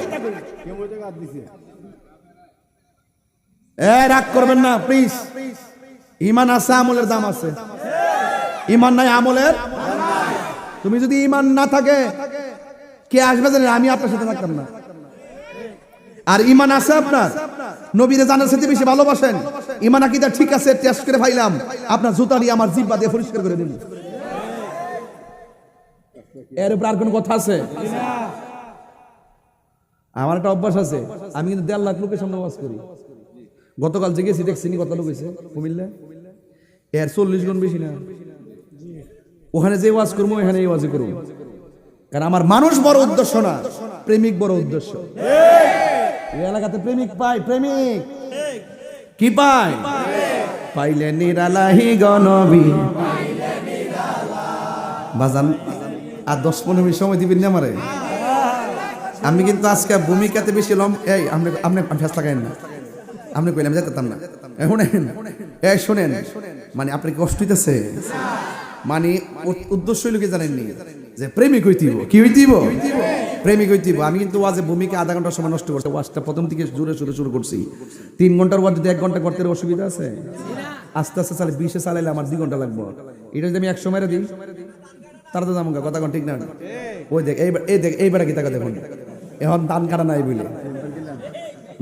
রাগ করবেন না প্লিজ, ঈমান আছে, আমলের দাম আছে। ইমান নাই আমলের। তুমি যদি ইমান না থাকে কে আসবে জানেন? আমি আপনার সাথে থাকতাম না। আর ইমান আছে আপনার, নবীরে জানার সাথে বেশি ভালোবাসেন, ইমান আকীদা ঠিক আছে, টেস্ট করে ফাইলাম, আপনার জুতা দিয়ে আমার জিহ্বা দিয়ে পরিষ্কার করে দিন। এর উপর আর কোন কথা আছে? আমার একটা অভ্যাস আছে, আমি কিন্তু 1.5 লাখ লোকের সামনে ওয়াজ করি। গতকাল যে গেছি দেখছি কত লোক হয়েছে কুমিল্লা, এর 40 গুণ বেশি না। ওখানে যে ওয়াজ করবো এখানে এই ওয়াজই করবো, কারণ আমার মানুষ বড় উদ্দেশ্য না, প্রেমিক বড় উদ্দেশ্য। এই এলাকাতে প্রেমিক পাই, প্রেমিক কি পাই? পাইলে নিরালাহি গনবী বাজান। আর 10-15 মিনিট সময় দিবেন না আমারে? আমি কিন্তু আজকে ভূমিকাতে বেশি লম। এই আপনি ফেস লাগাইন না, আপনি কইলে আমি যেতাম না। শুনেন, এই শুনেন, মানে আপনি কষ্ট হইতেছে, মানে উদ্দেশ্য হইল কি জানেননি? যে প্রেমিক হইতিব। কি হইতিব? প্রেমিক হইতিব। আমি কিন্তু ওয়াজে ভূমিকা আধা ঘন্টার সময় নষ্ট করছি। ওয়াজটা প্রথম থেকে জোরে সোরে শুরু করছি। 3 ঘন্টার ওয়াজ যদি 1 ঘন্টা করতে অসুবিধা আছে? আস্তে আস্তে চালে 20-এ চালাইলে আমার 2 ঘন্টা লাগবে। এটা যদি আমি 100 মেরে দিই তারা তো যাবো কথা কোন ঠিক না? ওই দেখ, এই দেখ, এইবারে কি টাকা দেখুন, এখন ধান কাটা নাই বুঝলে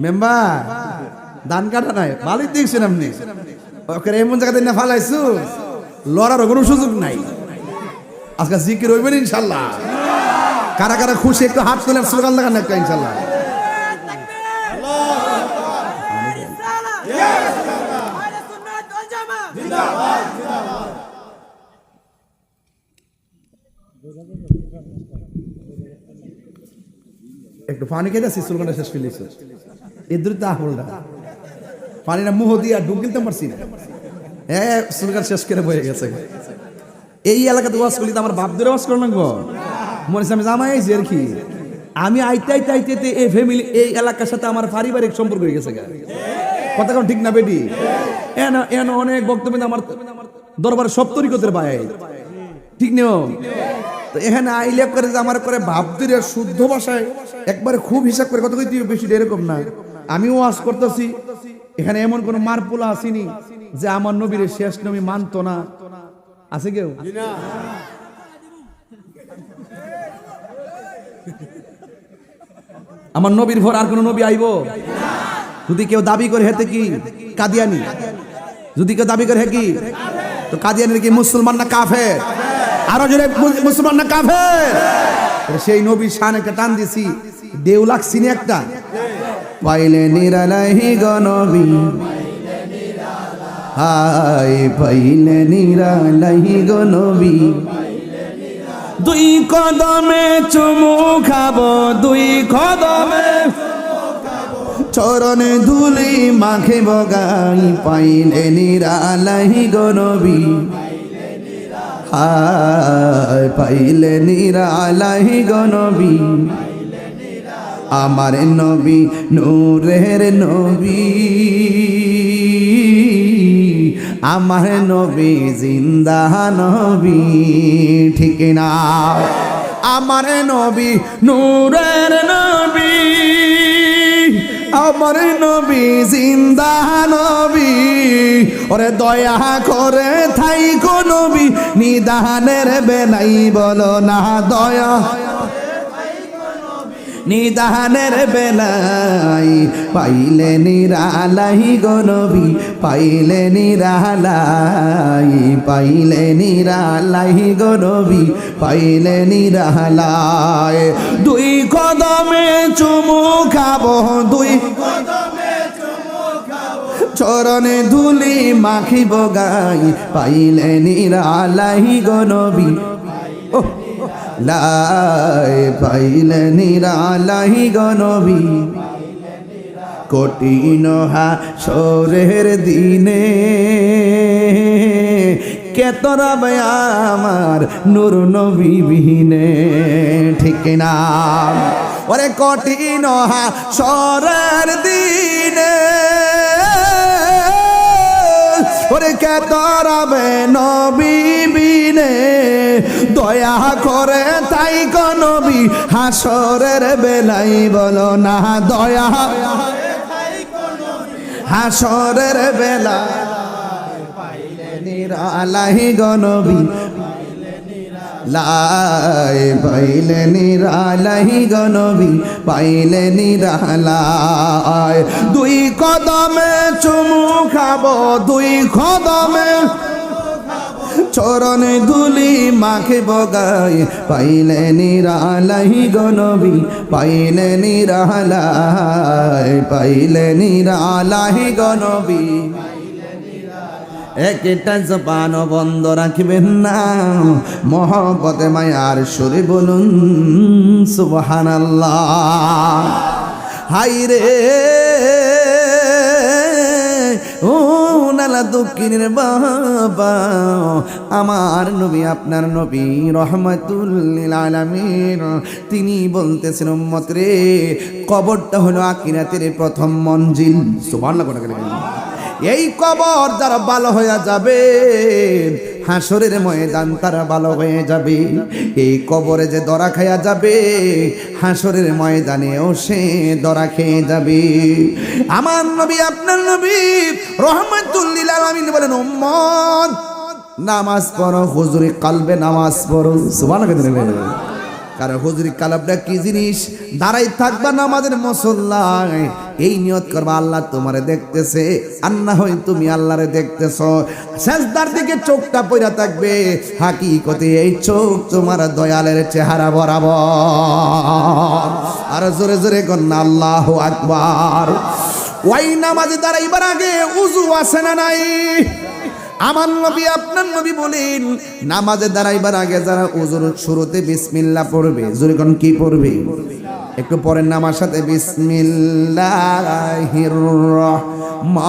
মেম্বার, ধান কাটা নাই, ভালোই দেখছেন আপনি। ওকে এমন জায়গাতে না ফালাইছু, লড়ার কোনো সুযোগ নাই। আজকে জিকির হইবেন ইনশাল্লাহ। কারা কারা খুশি একটু হাত তুলে স্লোগান লাগান একটা ইনশাল্লাহ। একটু পানি খেয়ে যাচ্ছি, স্লোগানটা শেষ করে দিয়েছে। এদের তো আহলটা পানিটা মুহ দিয়ে আর ডুব গিলতে পারছি না। হ্যাঁ, স্লোগান শেষ করে বয়ে গেছে। এই এলাকাতে ওয়াজ করলি তো আমার বাপ ধরে ওয়াজ করে লাগবো। মনে হচ্ছে আমি জামাই আইছি আর কি। আমি আইতে আইতে আইতে আইতে এই ফ্যামিলি, এই এলাকার সাথে আমার পারিবারিক সম্পর্ক হয়ে গেছে। কথা কোন ঠিক না বেটি? এন অনেক বক্তব্য আমার দরবারে সব তরিকতের ভাই, ঠিক নিও তো। এখানে আইলে করে যে আমার করে ভাব ধরে শুদ্ধ ভাষায় একবারে খুব হিসাব করে কথা কইতে বেশি এরকম না। আমিও ওয়াজ করতেছি, এখানে এমন কোন মারপোলা আসেনি যে আমার নবীর শেষ নবী মানতো না। আছে কেউ? আমার নবীর পর আর কোন নবী আইব? যদি কেউ দাবি করে হেতে কি কাদিয়ানি, যদি কেউ দাবি করে হে কি, তো কাদিয়ানি কি মুসলমান না কাফের? আরো জোরে মুসলমান না কাফের? সেই নবীর শান একটা টান দিছি, দেউ লাগছি না একটা। পাইলে নিরালাহি গনবী, হাই পাইলে নিরালাহি গনবী। 2 কদমে চুমু খাবো, 2 কদমে চরণে ধুলি মাখিব গাই। পাইলে নিরালাহি গনবী, হায় পাইলে নিরালাহি গনবী। আমার নবী নূরের নবী, আমার নবী জিন্দা নবী, ঠিক না? আমার নবী নূরের নবী, আমার নবী জিন্দা নবী। ওরে দয়া করে থাইকো নবী, নিদানের বেলাই বলো না দয়া, নিদানের বেলাই। পাইলে নিরালাহি গনবী, পাইলে নিরালাই, পাইলে নিরালাহি গনবী, পাইলে নিরালাই। 2 কদমে চুমু খাবো, 2 কদমে চুমু খাবো, চরণে ধুলি মাখিব গাই। পাইলে নিরালাহি গনবী, ও লাই পাইলে নিরালাহি গনবী। কঠিন হাসরের দিনে কেতরাবে আমার নূর নবী বিহীনে, ঠিক না? ওরে কঠিন হাসরের দিনে, ওরে কেতরাবে নবী বিনে। দয়া করে তাই নবী হাসরের বেলাই বলো না দয়া, হাসরের বেলা। পাইলে নিরালাই গো নবী লাই পাইলে নিরালাই গো নবী পাইলে নিরালাই দুই কদমে চুমু খাবো দুই কদমে চরণ ধুলি মাখে বগাই পাইলে নিরালাই গো নবী পাইলে নিরালাই পাইলে নিরালাই গো নবী একটা জবান বন্ধ রাখবেন না মহব্বতে মায়ার সুরে বলুন সুবহানাল্লাহ হাই রে ও নালা দক্ষিণের বাবা আমার নবী আপনার নবী রহমাতুল লিল আলামিন তিনি বলতেছেন উম্মত রে কবরটা হলো আখিরাতের প্রথম মঞ্জিল সুবহানাল্লাহ কথা বলেন এই কবর যারা ভালো হয়ে যাবে হাসরের ময়দান তারা ভালো হয়ে যাবে এই কবরে যে দরা খায়া যাবে হাসরের ময়দানেও সে দরা খেয়ে যাবে আমার নবী আপনার নবী রহমাতুল লিল আলামিন বলেন উম্মত নামাজ পড়ো হুজুরি কালবে নামাজ পড়ো সুবহানাল্লাহ কারণ হুজুরি কালাবটা কি জিনিস দাঁড়াই থাকবা নামাজের মুসল্লায় এই নিয়ত করবা আল্লাহ তোমারে দেখতেছে আর না হয় তুমি আল্লাহরে দেখতেছো সেজদার দিকে চোখটা পইরা থাকবে হাকিকতে এই চোখ তোমার দয়ালের চেহারা বরাবর আর জোরে জোরে কন্যা আল্লাহু আকবার ওই নামাজে দাঁড়াইবার আগে উযু আছে না নাই আমার নবী আপনার নবী বলেন নামাজে দাঁড়াইবার আগে যারা ওযুর শুরুতে বিসমিল্লাহ পড়বে জোরে কোন কি পড়বে একটু পরের নামার সাথে বিসমিল্লাহির রহমানির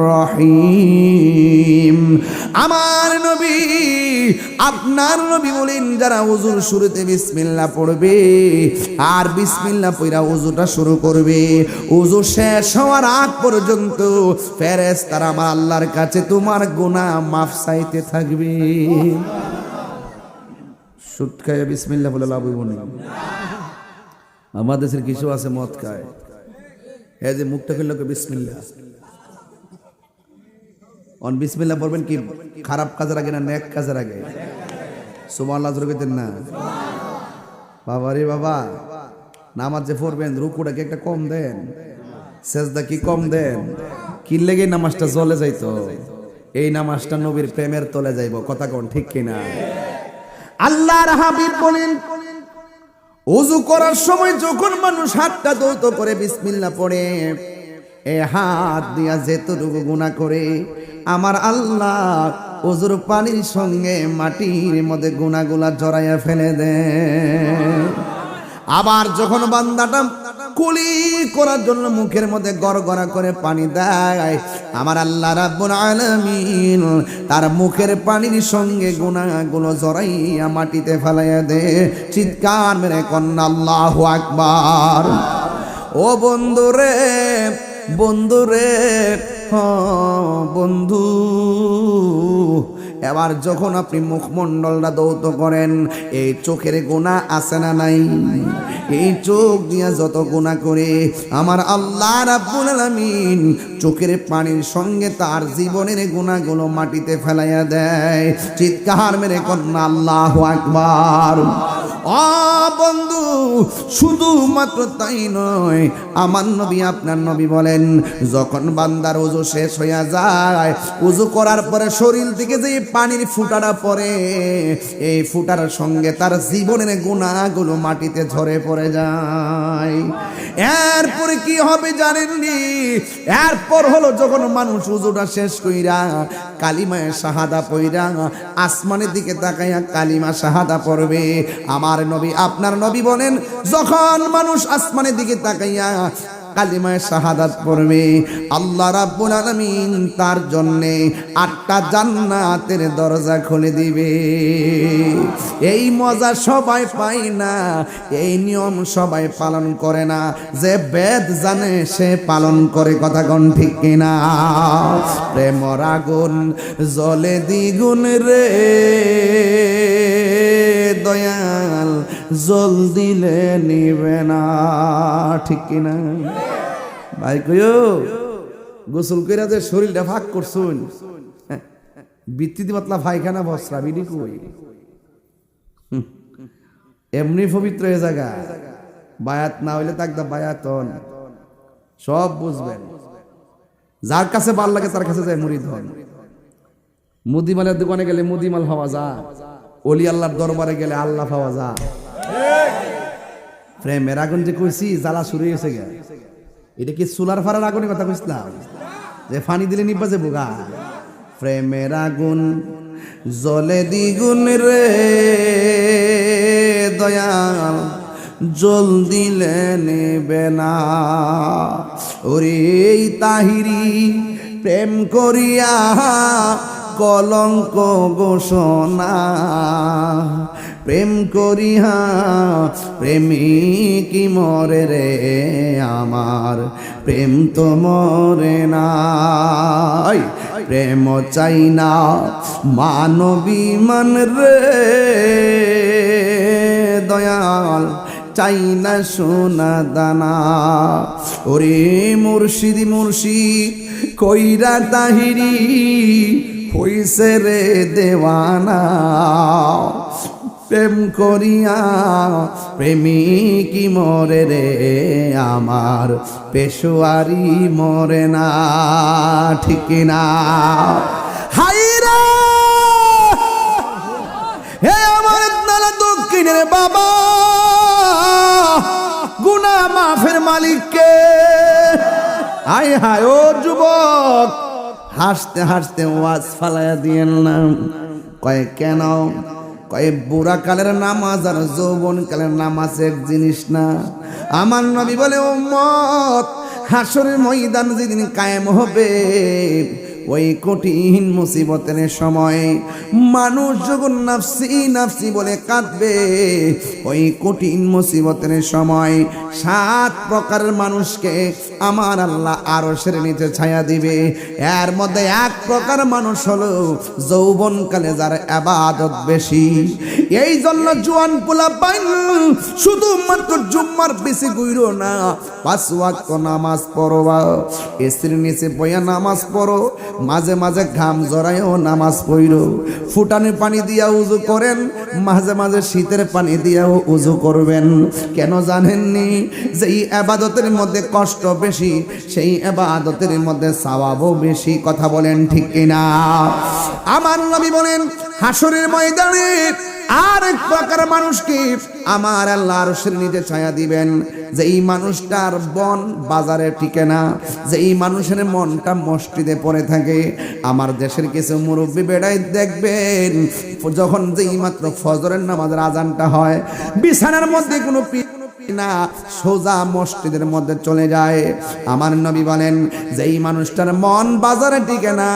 রহিম আমার নবী আপনার নবী বলেন যারা ওযুর শুরুতে বিসমিল্লাহ পড়বে আর বিসমিল্লাহ পড়া ওযুটা শুরু করবে ওযু শেষ হওয়ার আগ পর্যন্ত ফেরেশতারা আমার আল্লাহর কাছে তোমার গুনাহ মাফ চাইতে থাকবে সুদ খায় বিসমিল্লাহ বলে লাভ হইব না আমাদের দেশের কিছু আছে মদ খায় এই যে মুখটা খুললো বিসমিল্লাহ অন বিসমিল্লাহ বলবেন কি খারাপ কাজের আগে না নেক কাজের আগে সুবহানাল্লাহ জোরে কইতেন না বাবা রে বাবা নামাজ যে পড়বেন রুকুটা কি একটা কম দেন সেজদা কি কম দেন কি লেগে নামাজটা জ্বলে যাইতো এই নামাজটা নবীর প্রেমের তলে যাইব কথা কোন ঠিক কিনা আল্লাহর হাবিব বলেন ওযু করার সময় যখন মানুষ হাতটা ধৌত করে বিসমিল্লাহ পড়ে এ হাত দিয়া যেতটুকু গুনাহ করে আমার আল্লাহ ওযুর পানির সঙ্গে মাটির মধ্যে গুনাহগুলা জড়াইয়া ফেলে দেয় আবার যখন বান্দাটা কুলি করার জন্য মুখের মধ্যে গড়গড়া করে পানি দেয় আমার আল্লাহ রাব্বুল আলামিন তার মুখের পানির সঙ্গে গুনাহগুলো জড়াইয়া মাটিতে ফেলাইয়া দেয় চিৎকার মেরে কন্না আল্লাহু আকবার ও বন্ধুরে বন্ধুরে বন্ধু এবার যখন আপনি মুখমণ্ডলটা ধৌত করেন এই চোখের গুনাহ আছে না নাই এই চোখ দিয়া যত গুনাহ করে আমার আল্লাহ রাব্বুল আলামিন চোখের পানির সঙ্গে তার জীবনের গুনাহগুলো মাটিতে ফেলাইয়া দেয় চিৎকার মেরে কন্যা আল্লাহু আকবার ও বন্ধু শুধুমাত্র তাই নয় আমার নবী আপনার নবী বলেন যখন বান্দার ওযু শেষ হইয়া যায় ওযু করার পরে শরীর থেকে যে পানির ফুটাটা পড়ে এই ফুটার সঙ্গে তার জীবনের গুনাহগুলো মাটিতে ঝরে পড়ে যায় এরপরে কি হবে জানেননি এরপর হলো যখন মানুষ ওযুটা শেষ কইরা কালিমায়ে শাহাদা পড়া আসমানের দিকে তাকাইয়া কালিমা শাহাদা পড়বে আমার নবী আপনার নবী বলেন যখন মানুষ আসমানের দিকে তাকাইয়া কালিমায়ে শাহাদাত পড়বে আল্লাহ রাব্বুল আলামিন তার জন্য 8টা জান্নাতের দরজা খুলে দিবে এই মজা সবাই পায় না এই নিয়ম সবাই পালন করে না যে বেদ জানে সে পালন করে কথা কোন ঠিক কিনা প্রেমর আগুন জ্বলে দ্বিগুণ রে দয়াল জল দিলে নিবে না ঠিক কিনা ভাই কইও গোসল কইরা যে শরীরটা ভাগ করছুন বৃত্তিতে পাতলা পায়খানা বস্ত্রা বিডি কই এমনি পবিত্র এ জায়গা বায়াত না হইলে তাকদা বায়াতন সব বুঝবেন। যার কাছে ভাল লাগে তার কাছে যায় মুরিদ হন। মুদিমালের দোকানে গেলে মুদিমাল পাওয়া যায়, ওলি আল্লাহর দরবারে গেলে আল্লাহ পাওয়া যায়। প্রেমের আগুন যে কইছি জ্বালা শুরু হয়েছে গে, এটা কি চুলার ফাড়ার আগুনের কথা কইছিলাম যে ফানি দিলে নিবা যে বোগা। প্রেমের আগুন জ্বলে দ্বিগুণ রে দয়াল, জল দিলে নেবে না। ওরে তাহিরি প্রেম করিয়া কলঙ্ক ঘোষণা, প্রেম করিয়া প্রেমিক মরে রে আমার, প্রেম তো মরে না। প্রেম চাই না মানবী মান রে দয়াল, চাই না সোনা দানা। ওরে মুর্শিদি মুর্শিদ কইরা তাহিরি হইছে রে দেওয়ানা, প্রেম করিয়া প্রেমিক মরে রে আমার, পেশোয়ারি মরে না। ঠিক না? হাইরা হে আমার নালা দক্ষিণের বাবা, গুনাহ মাফের মালিককে। হায় হায় ও যুবক, হাসতে হাসতে ওয়াজ ফালাইয়া দিয়েন না। কয় কেন? কয় বুড়া কালের নামাজ আর যৌবন কালের নামাজ এক জিনিস না। আমার নবী বলে উম্মত, হাসরের ময়দান যেদিন কায়েম হবে, ওই কঠিন মুসিবতের সময় মানুষ যখন নাফসি নাফসি বলে কাঁদবে, ওই কঠিন মুসিবতের সময় 7 প্রকারের মানুষকে আমার আল্লাহ আরশের নিচে ছায়া দিবে। এর মধ্যে 1 প্রকার মানুষ হলো যৌবনকালে যার ইবাদত বেশি। এই জন্য জোয়ান পোলা পাইন শুধুমাত্র জুম্মার বেশি গুইরো না, 5 ওয়াক্ত নামাজ পড়বা, এসির নিচে বইয়া নামাজ পড়ো, মাঝে মাঝে ঘাম জড়ায়ও নামাজ পড়ো, ফুটানি পানি দিয়া উযু করেন, মাঝে মাঝে শীতের পানি দিয়াও উযু করবেন। কেন জানেননি? যেই ইবাদতের মধ্যে কষ্ট বেশি, সেই ইবাদতের মধ্যে সওয়াবও বেশি। কথা বলেন ঠিক কিনা? আমার নবী বলেন হাসরের ময়দানে আরেক প্রকার মানুষকে আমার আল্লাহ আরশের নিচে ছায়া দিবেন, যেই মানুষটার বন বাজারে টিকে না, যেই মানুষের মনটা মসজিদে পড়ে থাকে। আমার দেশের কিছু মুরব্বী বেড়াই দেখবেন, যখন যেই মাত্র ফজরের নামাজের আজানটা হয়, বিছানার মধ্যে কোনো না, সোজা মসজিদের মধ্যে চলে যায়। আমার নবী বলেন যেই মানুষটার মন বাজারে টিকে না,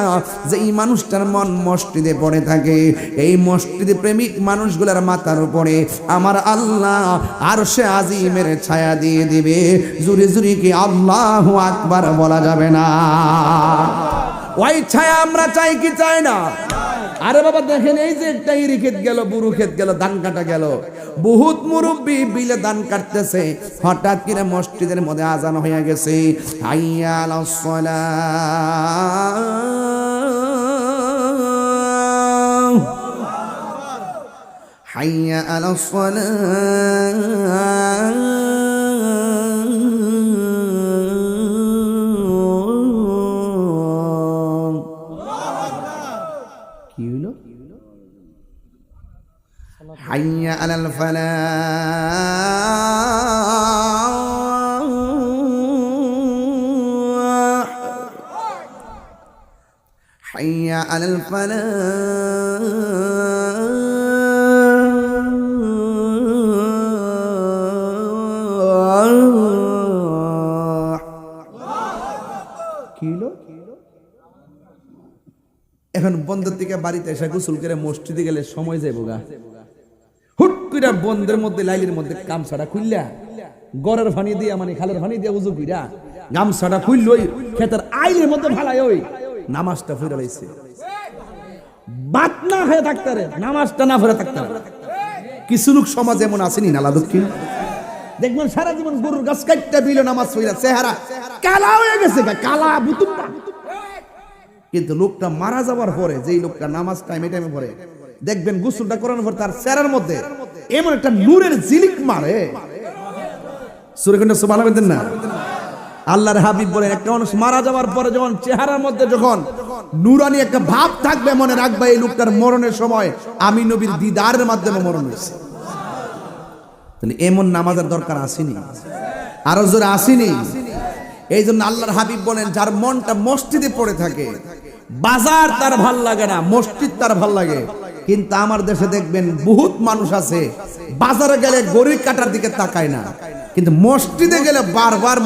যেই মানুষটার মন মসজিদে পড়ে থাকে, এই মসজিদে প্রেমিক মানুষগুলোর মাথার উপরে আমার আল্লাহ আরশে আজিমের ছায়া দিয়ে দিবে। জুরি জুরি কি আল্লাহু আকবার বলা যাবে না? ওই ছায়া আমরা চাই কি চাই না? আরে বাবা দেখেন, এই যে একটা ইরি ক্ষেত গেল, বুরু ক্ষেত গেল, ধান কাটা গেল, বহুত মুরব্বী বিলে ধান কাটতেছে, হঠাৎ করে মসজিদের মধ্যে আজান হয়ে গেছে, হাইয়া আলাস সালাহ, হাইয়া আলাস সালাহ। হাইয়া আলাল ফালাহ, হাইয়া আলাল ফালাহ। কি হলো? এখন বন্ধের থেকে বাড়িতে এসে গোসল করে মসজিদে গেলে সময় যাইব গা। হুট করে বন্ধের মধ্যে লাইলের মধ্যে গামছাটা খুললা, গড়ের পানি দিয়া মানে খালের পানি দিয়া উজু কইরা গামছাটা খুললই ক্ষেতের আইলের মধ্যে ফালাই ওই নামাজটা ফিরে লাইছে। বাত না হয়ে থাকতে রে, নামাজটা না ফিরে থাকতে রে। কিছু লোক সমাজ এমন আসেনি নালা দক্ষিণ, দেখবেন সারা জীবন গরুর গাছ কাটতে বিল নামাজ পড়া চেহারা কালা হয়ে গেছে, কালা বুতুমটা। কিন্তু লোকটা মারা যাওয়ার পরে, যেই লোকটা নামাজ টাইমে পড়ে, দেখবেন গোসলটা করানোর পর তার চেহারার মধ্যে এমন একটা নূরের ঝিলিক মারে। সূরা কোন সুবহানাল্লাহ বলেন না? আল্লাহর হাবিব বলেন একটা মানুষ মারা যাওয়ার পরে যখন চেহারার মধ্যে যখন নূরানি একটা ভাব থাকবে, মনে রাখবে এই লোকটার মরণের সময় আমি নবীর দিদারের মাধ্যমে মরণ হয়েছে। তাহলে এমন নামাজের দরকার আসেনি? আরো জোরে আসেনি? এই জন্য আল্লাহর হাবিব বলেন যার মনটা মসজিদে পড়ে থাকে, বাজার তার ভাল লাগে না, মসজিদ তার ভাল লাগে। কিন্তু আমার দেশে দেখবেন বহুত মানুষ আছে বাজারে গেলে গড়ির কাটার দিকে তাকায় না, কিন্তু মসজিদে গেলে বারবার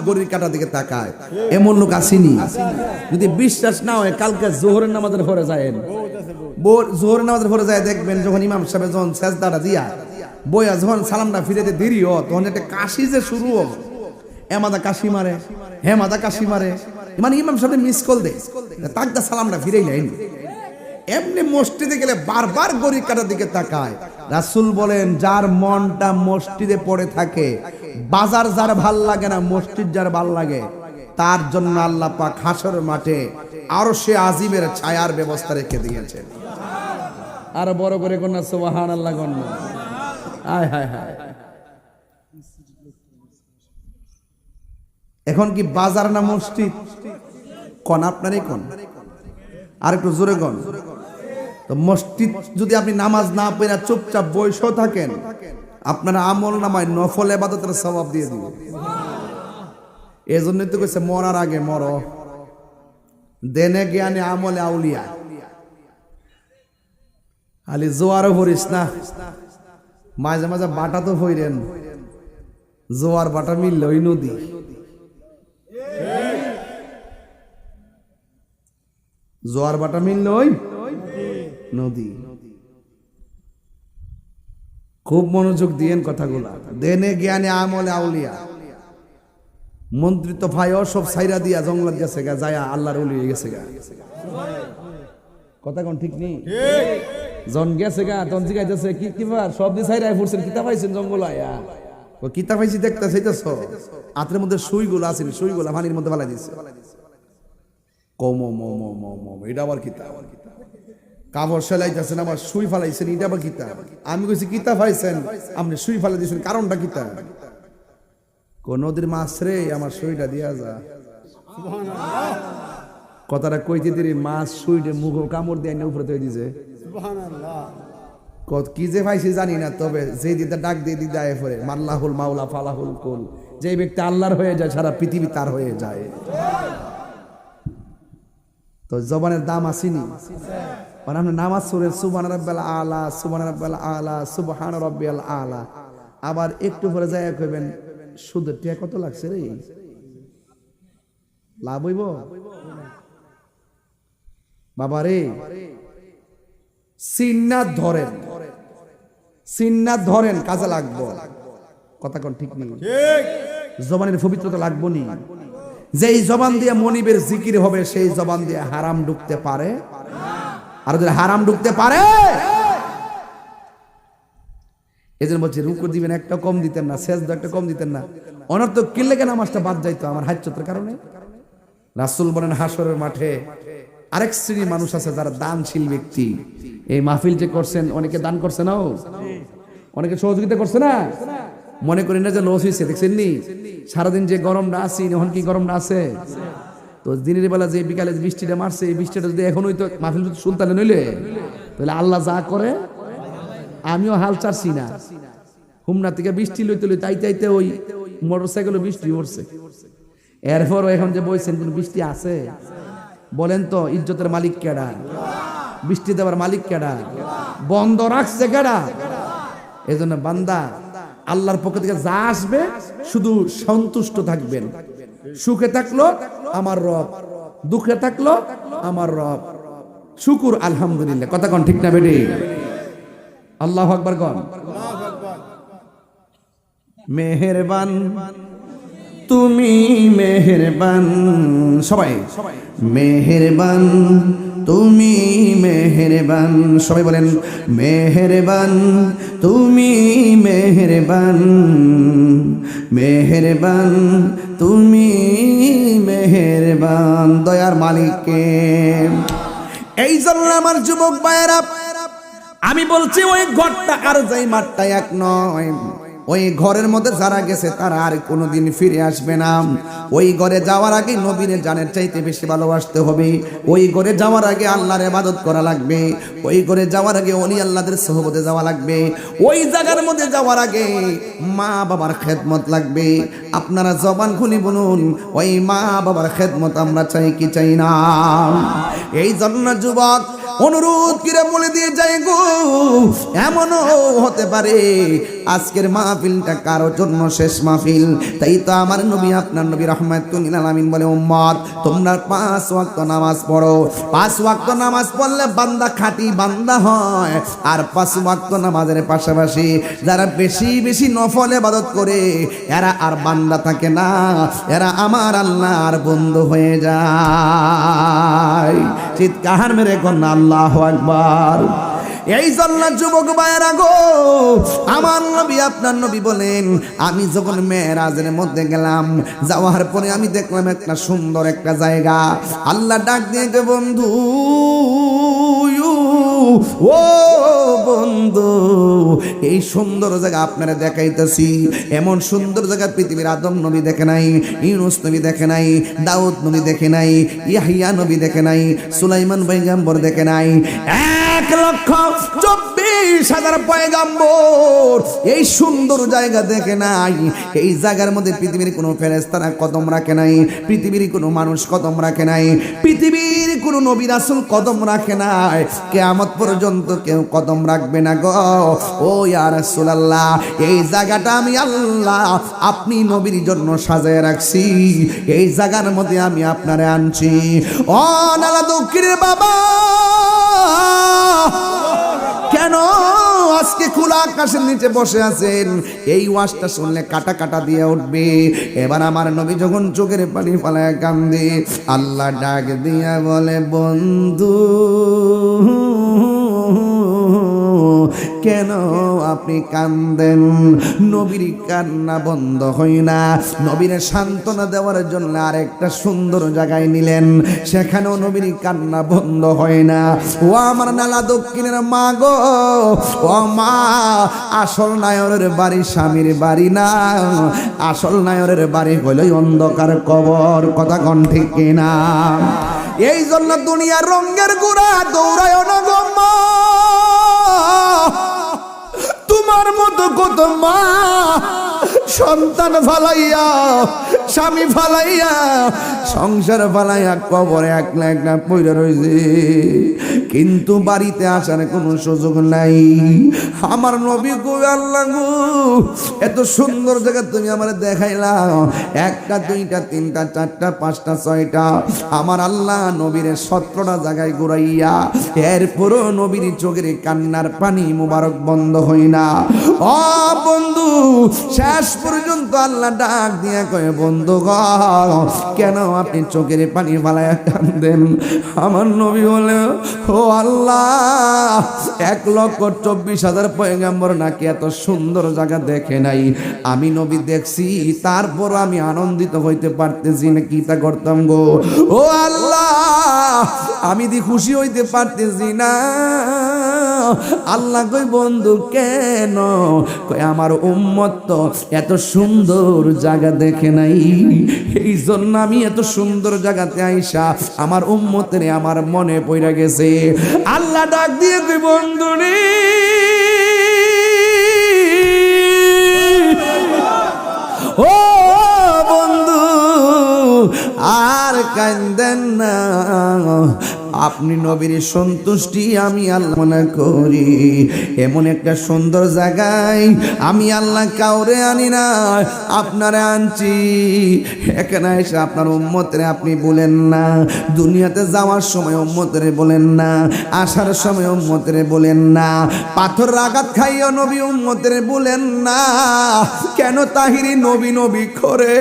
গড়ির কাটার দিকে তাকায়। এমন লোক আসেনি? যদি বিশ্বাস না হয় কালকে জোহরের নামাজের পরে যায়েন, জোহরের নামাজের পরে যায় দেখবেন যখন ইমাম সাহেব যখন সেজদাটা দিয়া বইয়া যখন সালামটা ফিরেতে দেরি হ, তখন একটা কাশি যে শুরু হবে, এমাদা কাশি মারে, হেমাদা কাশি মারে, মানে ইমাম সাহেব মিস কল দেয়, তাকদা সালামটা ফিরেই নেয়নি। এমনি মসজিদে গেলে বারবার গড়ির কাটার দিকে তাকায়। রাসূল বলেন যার মনটা মসজিদে পড়ে থাকে, বাজার যার ভাল লাগে না, মসজিদ যার ভাল লাগে, তার জন্য আল্লাহ পাক হাসরের মাঠে আরশে আজিমের ছায়ার ব্যবস্থা রেখে দিয়েছেন। আর বড় করে কন্যা সুবহানাল্লাহ কন্যা, হায় হায় হায়। এখন কি বাজার না মসজিদ? কোন আপনারই কোন, আর একটু জোরে কোন। তো মসজিদ যদি আপনি নামাজ না পড়ে চুপচাপ বসে থাকেন, আপনার আমল নামায় নফল ইবাদতের সওয়াব দিয়ে দিবে। এজন্য তো কইছে মরার আগে মরো, দেনে জ্ঞানে আমলে আউলিয়া। খালি জোয়ারও ভরিস না, মাঝে মাঝে বাটা তো ভইরেন, জোয়ার বাটা মিললে ওই নদী। জোয়ার বাটা মিললে ওই নদী। খুব মনোযোগ দিয়েন কথাগুলা। দেনে জ্ঞানে আমলে আউলিয়া। মন্ত্রী তো ভাই সব সাইরা দিয়া জঙ্গলত গেছে গা, যায়া আল্লাহর ওলি হয়ে গেছে গা। কথা কোন ঠিক নেই? জন গেছে গা, তখন জিগাইতেছে কি কিবার সব দি সাইরাই ফুরছেন, কিতা পাইছেন জঙ্গল আয়া? ও কিতা পাইছি দেখতে চাইতেছ, আত্রের মধ্যে সুইগুলো আছে, সুইগুলা পানির মধ্যে ফেলাই দিছে। কম এটা আবার কিতা? কাপড় সেলাইতেছেন আবার সুই ফালাইছেন, এটা আবার কিতা? আমি কইছি কিতা পাইছেন, আপনি সুই ফালাই দিয়েছেন, কারণটা কিতা? নদীর মাছ রে, আমার সুইটা দিয়া যা। কথাটা কইতে দিরি মাছ সুইটে মুখ কামড় দিয়ে উপরে তৈরি দিছে। কি যে পাইছি জানি না, তবে যে দিদা ডাক দিয়ে দিদা আয় পরে মাল্লাহুল মাওলা ফালাহুল কুল, যে ব্যক্তি আল্লাহর হয়ে যায় সারা পৃথিবী তার হয়ে যায়। তো জবানের দাম আসেনি? মানে আপনি নামাজ পড়েন সুবহান রাব্বিয়াল আলা, সুবহান রাব্বিয়াল আলা, সুবহান রাব্বিয়াল আলা, আবার একটু পরে যায় কইবেন সুদের টিয়া কত লাগছে রে, লাভ হইব? বাবা রে, সিন্নাত ধরেন, সিন্নাত ধরেন, কাজে লাগবো। কথা কোন ঠিক নেই? জবানের পবিত্রতা লাগবো নি। যেই জবান দিয়ে মনিবের জিকির হবে, সেই জবান দিয়ে হারাম ঢুকতে পারে? আর যদি হারাম ঢুকতে পারে, এজন্য বলছি রুকু দিবেন একটা কম দিতেন না, সেজদা একটা কম দিতেন না। অনর্থক কিনলে কেন নামাজটা বাদ যাইতো আমার হাজ্জতের কারণে। রাসূল বলেন হাসরের মাঠে আরেক শ্রেণীর মানুষ আছে যারা দানশীল ব্যক্তি। এই মাহফিল যে করছেন, অনেকে দান করছে না, অনেকে সহযোগিতা করছে না, মনে করি না যে লস হয়েছে। দেখছেন নি সারাদিন যে গরমটা আছে, এখন কি গরমটা আছে? তো দিনের বেলা যে বিকালে বৃষ্টিটা মারছে, এই বৃষ্টিটা যদি এখনই তো মাহফিল শুনতালে নইলে, তাহলে আল্লাহ যা করে আমিও হাল চাচ্ছি না। হুমনা থেকে বৃষ্টি লইতে লইতে আইতে আইতে ওই মোটরসাইকেলে বৃষ্টি পড়ছে। এরপরও এখন যে বলছেন কোন বৃষ্টি আছে? বলেন তো ইজ্জতের মালিক কেডা? বৃষ্টি দেওয়ার মালিক কেডা? বন্ধ রাখছে কেডা? এজন্য বান্দা আল্লাহর পক্ষ থেকে যা আসবে শুধু সন্তুষ্ট থাকবেন। সুখে থাকলো আমার রব, দুঃখে থাকলো আমার রব, শুকুর আলহামদুলিল্লাহ। কথা কোন ঠিক না বেটি? আল্লাহু আকবার কোন। মেহেরবান তুমি মেহেরবান, সবাই মেহেরবান, তুমি মেহেরবান, সবাই বলেন মেহেরবান, তুমি মেহেরবান, মেহেরবান, তুমি মেহেরবান, দয়ার মালিককে। এই জন্য আমার যুবক ভাইয়েরা, আমি বলছি ওই ঘরটা আর যাই মাঠটা এক নয়। ওই ঘরের মধ্যে যারা গেছে তারা আর কোনোদিন ফিরে আসবে না। ওই ঘরে যাওয়ার আগে নবীর জানের চাইতে বেশি ভালোবাসতে হবে। ওই ঘরে যাওয়ার আগে আল্লাহর ইবাদত করা লাগবে। ওই ঘরে যাওয়ার আগে ওলি আল্লাহদের সোহবতে যাওয়া লাগবে। ওই জায়গার মধ্যে যাওয়ার আগে মা বাবার খেদমত লাগবে। আপনারা জবান খুলে বলুন, ওই মা বাবার খেদমত আমরা চাই কি চাই না? এই জন্য যুবক অনুরোধ করে বলে দিয়ে যাই গো, এমনও হতে পারে আজকের মাহফিলটা কারো জন্য শেষ মাহফিল। তাই তো আমার নবী, আপনার নবী রাহমাতুল লিল আলামিন বলে, উম্মত তোমরা 5 ওয়াক্ত নামাজ পড়ো। 5 ওয়াক্ত নামাজ পড়লে বান্দা খাঁটি বান্দা হয়। আর 5 ওয়াক্ত নামাজের পাশাপাশি যারা বেশি বেশি নফল ইবাদত করে এরা আর বান্দা থাকে না, এরা আমার আল্লাহর বন্ধু হয়ে যায়। চিৎকার মেরে কন্যা আল্লাহু আকবার। এই জন্য যুবক ভাইয়েরা গো, আমার নবী, আপনার নবী বলেন, আমি যখন মেরাজের মধ্যে গেলাম, যাওয়ার পরে আমি দেখলাম একটা সুন্দর একটা জায়গা। আল্লাহ ডাক দিয়ে গে, বন্ধু, ও বন্ধু, এই সুন্দর জায়গা আপনারা দেখাইতেছি। এমন সুন্দর জায়গা পৃথিবীর আদম নবী দেখে নাই, ইউনুস নবী দেখে নাই, দাউদ নবী দেখে নাই, ইয়াহিয়া নবী দেখে নাই, সুলাইমান পয়গম্বর দেখে নাই। 1,24,000 পয়গম্বর এই সুন্দর জায়গা দেখে নাই। এই জায়গার মধ্যে পৃথিবীর কোনো ফেরেশতারা কদম রাখে নাই, পৃথিবীর কোনো মানুষ কদম রাখে নাই, পৃথিবীর কোনো নবী রাসূল কদম রাখে নাই। কিয়ামত পর্যন্ত কেউ কদম রাখবে না গো। ও ইয়া রাসূলুল্লাহ, এই জায়গাটা আমি আল্লাহ আপনি নবীর জন্য সাজায় রাখছি। এই জায়গার মধ্যে আমি আপনারে আনছি। ও নালা দক্ষিণের বাবা, কেন আজকে খোলা আকাশের নিচে বসে আছেন? এই ওয়াজটা শুনলে কাটা কাটা দিয়ে উঠবে। এবার আমার নবী যখন চোখের পানি ফেলায় কান্দে, আল্লাহ ডাক দিয়া বলে, বন্ধু কেন আপনি কান্দেন? নবীর কান্না বন্ধ হয় না। নবীর সান্ত্বনা দেওয়ার জন্য আরেকটা সুন্দর জায়গায় নিলেন, সেখানেও নবীর কান্না বন্ধ হয় না। ও আমার নালা দক্ষিণের মা গো, ও মা, আসল নায়রের বাড়ি স্বামীর বাড়ি না, আসল নায়রের বাড়ি হলো অন্ধকার কবর। কথা কোন ঠিক কিনা? এই জন্য দুনিয়ার রঙের গুড়া দৌড়ায় না গো মা। তোমার মতো কত মা সন্তান ফালাইয়া, স্বামী ফালাইয়া, সংসার ফালাইয়া কবরে একলা একলা পইরা রইছে, কিন্তু বাড়িতে আসার কোনো সুযোগ নাই। আমার নবী গো, আল্লাহ গো, এত সুন্দর জায়গা তুমি আমার দেখাইলা, 1টা 2টা 3টা 4টা 5টা 6টা, আমার আল্লাহ নবীর 17টা জায়গায় ঘুরাইয়া, এরপরও নবীর চোখের কান্নার পানি মুবারক বন্ধ হয় না। ও বন্ধু, শেষ পর্যন্ত আল্লাহ ডাক দিয়া কয়ে, বন্ধু গো, কেন আপনি চোখের পানি ফালাইয়া কান্দেন? আমার নবী বলে, ও আল্লাহ, 1,24,000 পয়গম্বর নাকি এত সুন্দর জায়গা দেখে নাই। আমি নবী দেখছি, তারপর আমি আনন্দিত হইতে পারতেছি না, কি তা করতাম গো? ও আল্লাহ, আমি দি খুশি হইতে পারতেছি না। আল্লাহ কই, বন্ধু কেন? কই, আমার উম্মত তো এত সুন্দর জায়গা দেখে নাই, এই জন্য আমি এত সুন্দর জায়গাতে আইসা আমার উম্মতের আমার মনে পড়ে গেছে। আল্লাহ ডাক দিয়ে কই, বন্ধু রে, ও বন্ধু, আর কান্দেন না, আপনি নবীর সন্তুষ্টি আমি আল্লাহ মনে করি। এমন একটা সুন্দর জায়গায় আমি আল্লাহ কাউরে আনি না, আপনারে আনছি। এখানে এসে আপনার উম্মতরে আপনি বলেন না, দুনিয়াতে যাওয়ার সময় উম্মতরে বলেন না, আসার সময় উম্মতরে বলেন না, পাথর আঘাত খাইও নবী উম্মতরে বলেন না। কেন তাহিরি নবী নবী করে,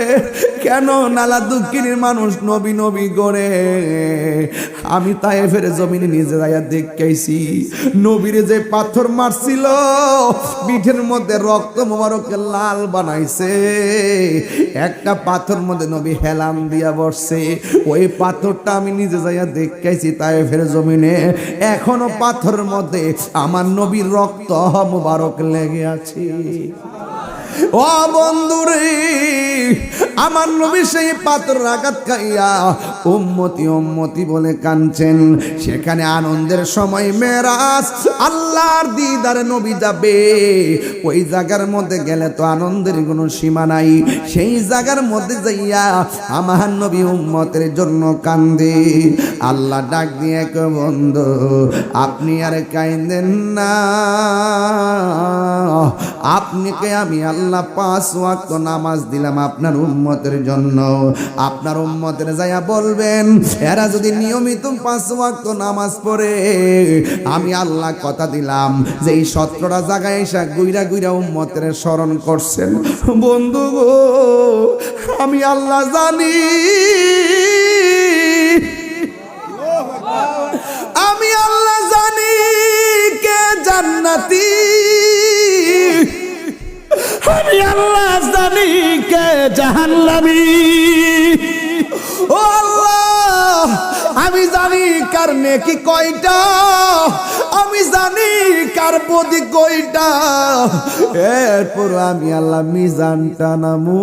কেন নালা দুঃখিনীর মানুষ নবী নবী করে? আমি তায়েফের জমিনে নিজে যাইয়া দেখাইছি, নবীরে যে পাথর মারছিল পিঠের মধ্যে রক্ত মোবারকে লাল বানাইছে। একটা পাথর মধ্যে নবী হেলাম দিয়া বসছে, ওই পাথরটা আমি নিজে যাইয়া দেখাইছি তায়েফের জমিনে। এখনো পাথরের মধ্যে আমার নবীর রক্ত মোবারক লেগে আছে। ও বন্ধুরে, আমার নবী সেই পাথর আঘাত খাইয়া উম্মতি উম্মতি বলে কাঁদছেন। সেখানে আনন্দের সময় মেরাজ, আল্লাহর দিদারে নবী যাবে। ওই জায়গার মধ্যে গেলে তো আনন্দের কোনো সীমা নাই। সেই জায়গার মধ্যে যাইয়া আমার নবী উম্মতের জন্য কান্দে। আল্লাহ ডাক দিয়ে কয়, বন্ধু আপনি আর কাঁদেন না, আপনাকে আমি আল্লাহ 5 ওয়াক্ত নামাজ দিলাম আপনার উম্মতের জন্য। আপনার উম্মতের যাইয়া বলবেন, এরা যদি নিয়মিত 5 ওয়াক্ত নামাজ পড়ে, আমি আল্লাহ কথা দিলাম যে এই 17টা জায়গায় এসে গুইরা গুইরা উম্মতের স্মরণ করছেন। বন্ধু গো, আমি আল্লাহ জানি, আমি আল্লাহ জানি কে জান্নাতি, আমি আল্লাহ জানি কে জাহান্নামী। ও আল্লাহ, আমি জানি কার নেকি কয়টা, আমি জানি কার বদি কয়টা। এরপর আমি আল্লাহ মিজান টানামু,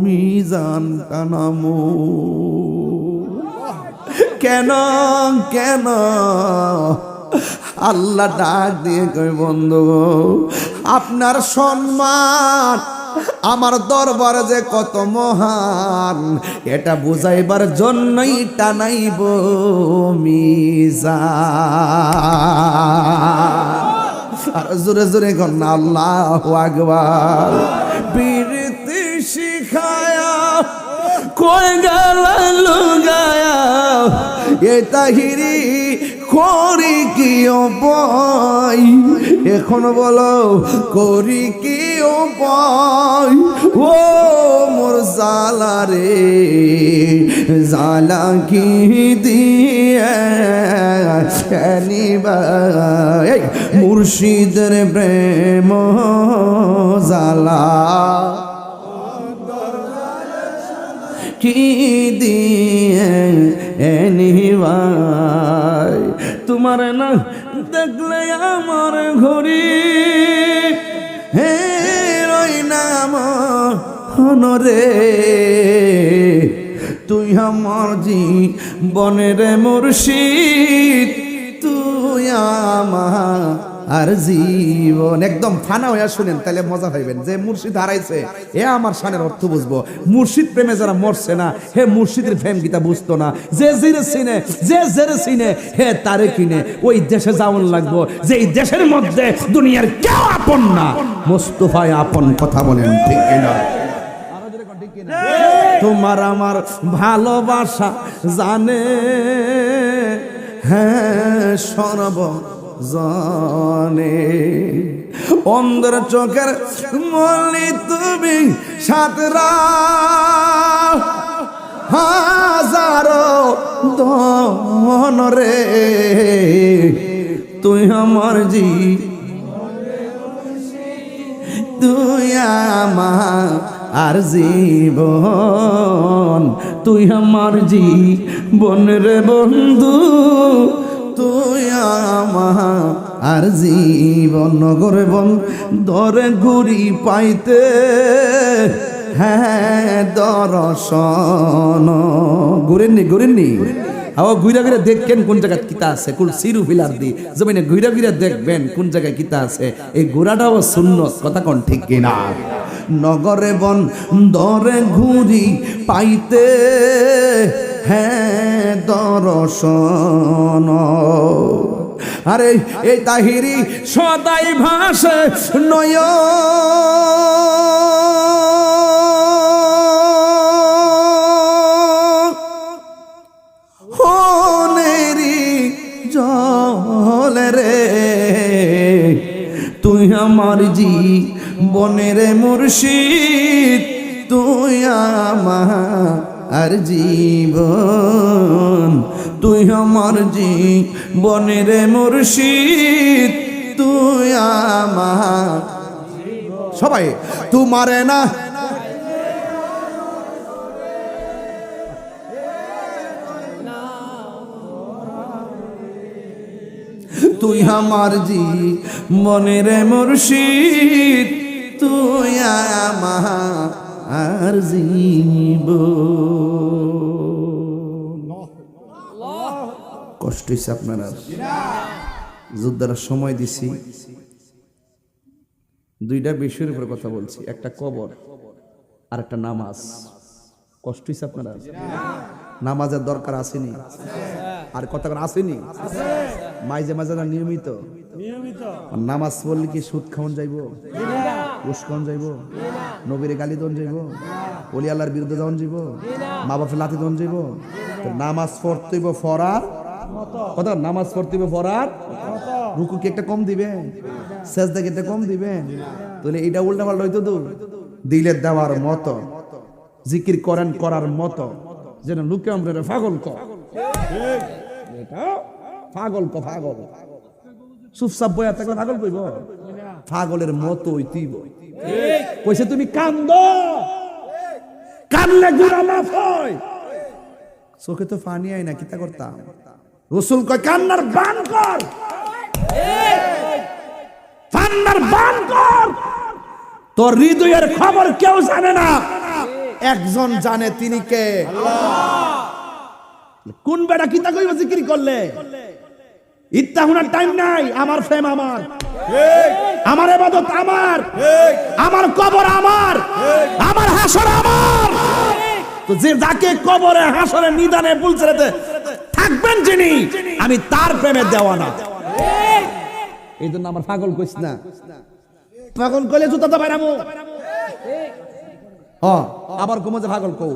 মিজান টানামু। কেন কেন? আল্লাহ ডাক দিয়ে কই, বন্ধু আপনার সম্মান আমার দরবারে যে কত মহান, এটা বুঝাইবার জন্যই টানাইব মিজান। আর জোরে জোরে কন্যা আল্লাহু আকবার। বীরতি শিখায়া কই গেল লুগায়া, এ তাহিরি করি কি উপায়, এখন বলো করি কি উপায়? ও মোর জালা রে, জালা কি দিয়ে নিবাই, মুর্শিদের প্রেম জালা কি দিয়ে নিবাই। তোমার না দেখলে আমার ঘড়ি হে রই নাম হনরে, তুই আমার জীবনের মুর্শিদ, তুই আমার আর জীবন। একদম ফানা হইয়া শুনেন, তাহলে মজা পাইবেন যে মুর্শিদ হারাইছে এ আমার শানের অর্থ বুঝবো। মুর্শিদ প্রেমে যারা মরছে না, হে মুর্শিদের প্রেম গীতা বুঝতো না। যে জিরে চিনে, যে জেরে চিনে, হে তারে কিনে। ওই দেশে যাওয়ান লাগবো যে এই দেশের মধ্যে দুনিয়ার কেউ আপন না, মোস্তফায় আপন। কথা বলেন ঠিক কিনা? তোমার আমার ভালোবাসা জানে, হ্যাঁ সরব জানে। অন্ধের চোখের মলি তুমি, সাতরা হাজারো দন রে, তুই আমার তুই আমার আর জীবন, তুই আমার জীবন রে বন্ধু, তুই আমার আর জীবন। নগরে বন দরে ঘুরি পাইতে, হ্যাঁ দর্শন। ঘুরেননি ঘুরেননি আও ঘুরা ঘুরা দেখবেন কোন জায়গায় কিতা আছে, কোন সিরু ফিলার দি জমিনে ঘুরা ঘুরা দেখবেন কোন জায়গায় কিতা আছে। এই ঘোরাটাও সুন্নত, কথা কোন ঠিক কিনা? নগরে বন দরে ঘুরি পাইতে, হ্যাঁ দর্শন। আরে এই তাহিরি সদাই ভাসে নয় হনেরি জল রে, তুই আমার জীবনের মুর্শিদ, তুই আমার জীবন, তুই আমার জীবনের মুর্শিদ, তুই আমার সবাই তোমারে না তুই আমার জীবনের মুর্শিদ, তুই আমার জীবন। কষ্ট হয়েছে আপনারা, যোদ্ধারা সময় দিছি, দুইটা বিষয়ের উপরে কথা বলছি, একটা কবর আর একটা নামাজ। কষ্ট হয়েছে আপনারা, নামাজের দরকার আসেনি আর কথা আসেনি, মাঝে মাঝে নিয়মিত নামাজ পড়লে কি সুদ খাওয়ান যাইব, ঘুষ খাওয়ান যাইব, নবীরে গালি দন যাইব, ওলি আল্লাহর বিরুদ্ধে দন যাইব, মা বাপের লাথি দন যাইব। নামাজ পড়তে হইব ফরার কথা, নামাজ পড়তে হইব ফরার। রুকু কি একটা কম দিবেন, সেজদা কি একটা কম দিবেন? তাহলে এটা উল্টা পাল্টা হইতো তো, দিলের দেওয়ার মতো, জিকির করেন করার মতো, যেন লুকে আমরা পাগল পাগল পাগল চুপচাপ বইয়া থাকলে পাগল কইব, পাগলের মতো হইতিব। কইছে তুমি কান্দ, কানলে গুনাহ মাফ হয়। চোখে তো পানি আয় না, কিতা করতাম? রাসূল কয় কান্নার বান কর, কান্নার বান কর। তোর হৃদয়ের খবর কেউ জানে না, একজন জানে, তিনি কে? আল্লাহ। কোন বেটা কিতা কইব জিকির করলে? ইত্তা হুনার টাইম নাই। আমার ফেম আমার, আমার ইবাদত আমার, আমার কবর আমার, আমার হাসর আমার। তো যে যাকে কবরে হাসরে নিদানে পুলসেরাতে থাকবেন যিনি, আমি তার প্রেমে দেওয়ানা। এই জন্য আমার পাগল কইস না, পাগল কইলে জুতা তো বাইরামু। হ্যাঁ, আবার কমে যে পাগল কও,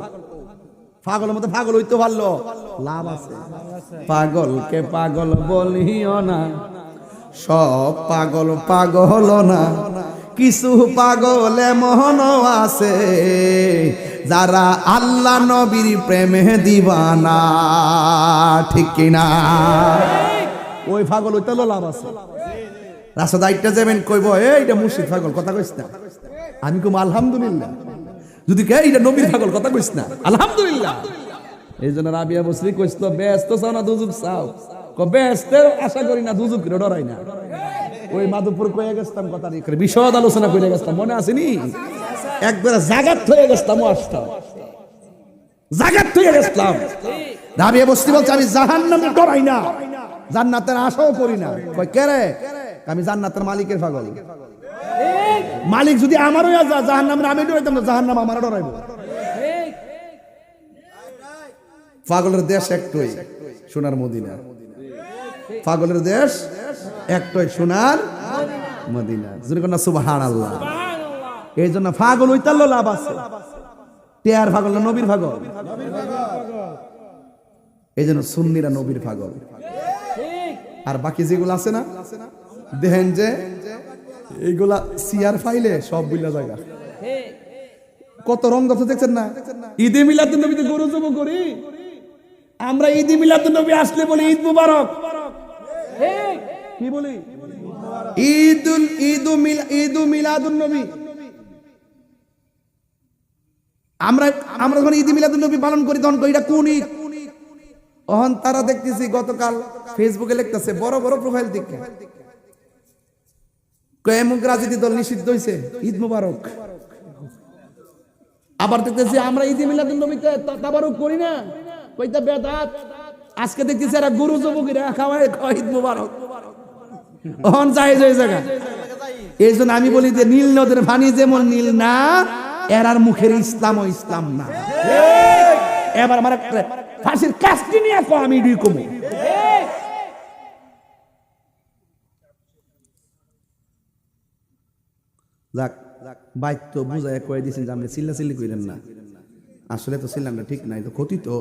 পাগলের মধ্যে পাগল হইতে পারলো লাভ আছে। পাগলকে পাগল বলিও না, সব পাগল পাগল না, কিছু পাগল এমন আছে যারা আল্লাহ নবীর প্রেমে দিবানা, ঠিক কিনা? ওই পাগল হইতে লাভ আছে। রাস্তা দায়িত্ব যাবেন, কইব এইটা মুর্শিদ পাগল, কথা কইস না। আমি কম আলহামদুলিল্লাহ। যদি কে এটা নবীর পাগল, কথা কইস না, আলহামদুলিল্লাহ। এই জন্য রাবিয়া বসরি কইছিল, ব্যস্ত চাও না দুজুক চাও? ব্যস্তের আশা করি না, দুজুক ডরাই না। ওই মাধবপুর কয়ে গেছিলাম, কথা বিশদ আলোচনা করে গেছিলাম, মনে আসেনি? একবার জাগাত হয়ে গেছিলাম, জাগাত হয়ে গেছিলাম। রাবিয়া বসরি বলছে, আমি জাহান্নামে ডরাই না, জান্নাতের আশাও করি না। কই কে রে? আমি জান্নাতের মালিকের পাগল। মালিক যদি আমারও জাহান্নামে আমি ডরাইতাম না, জাহান্নাম আমার ডরাইব। পাগলের দেশ একটাই, সোনার মদিনা। পাগলের দেশ একটাই, সোনার মদিনা। যেরকম সুবহানাল্লাহ। এই জন্য পাগল হইতালো লাভ আছে। টেয়ার পাগল না নবীর পাগল? এই জন্য সুন্নিরা নবীর পাগল। আর বাকি যেগুলো আছে না, দেখেন যে এইগুলা সিয়ার ফাইলে সব বুইলা জায়গা, কত রং দফা দেখছেন না? ঈদে মিলাদুন নবীতে গরু জব করি আমরা, ঈদে মিলাদুন নবী আসলে বলি ঈদ মুবারক। কি বলি? ঈদু মিলাদুন নবী। আমরা যখন ঈদ মিলাদুন নবী পালন করি তখন কই এটা কোন ঈদ? অহন তারা দেখতেছি গতকাল ফেসবুকে লিখতেছে, বড় বড় প্রোফাইল দেখে কয়েমুক রাজনীতি দল নিষিদ্ধ হয়েছে, ঈদ মুবারক। আবার দেখতেছি আমরা ঈদ মিলাদুন নবীতে তাবারুক করি না, কইতা বেদাত। আজকে দেখতেছি এরা গরু জবকিরা খাওয়ায় ঈদ মুবারক। অহন জায়েজ হয়ে জায়গা। এই জন্য আমি বলি যে নীল নদের পানি যেমন নীল না, এরার মুখের ইসলাম ও ইসলাম না। এবার আমার ফাঁসির কাজটি নিয়ে কো আমি এডি কমু যাক বাইক তো বুঝায় কয়ে দিয়েছেন যে আপনি চিল্লাচিল্লি করেন না, আসলে তো ছিলাম না, ঠিক নাই তো ক্ষতি তো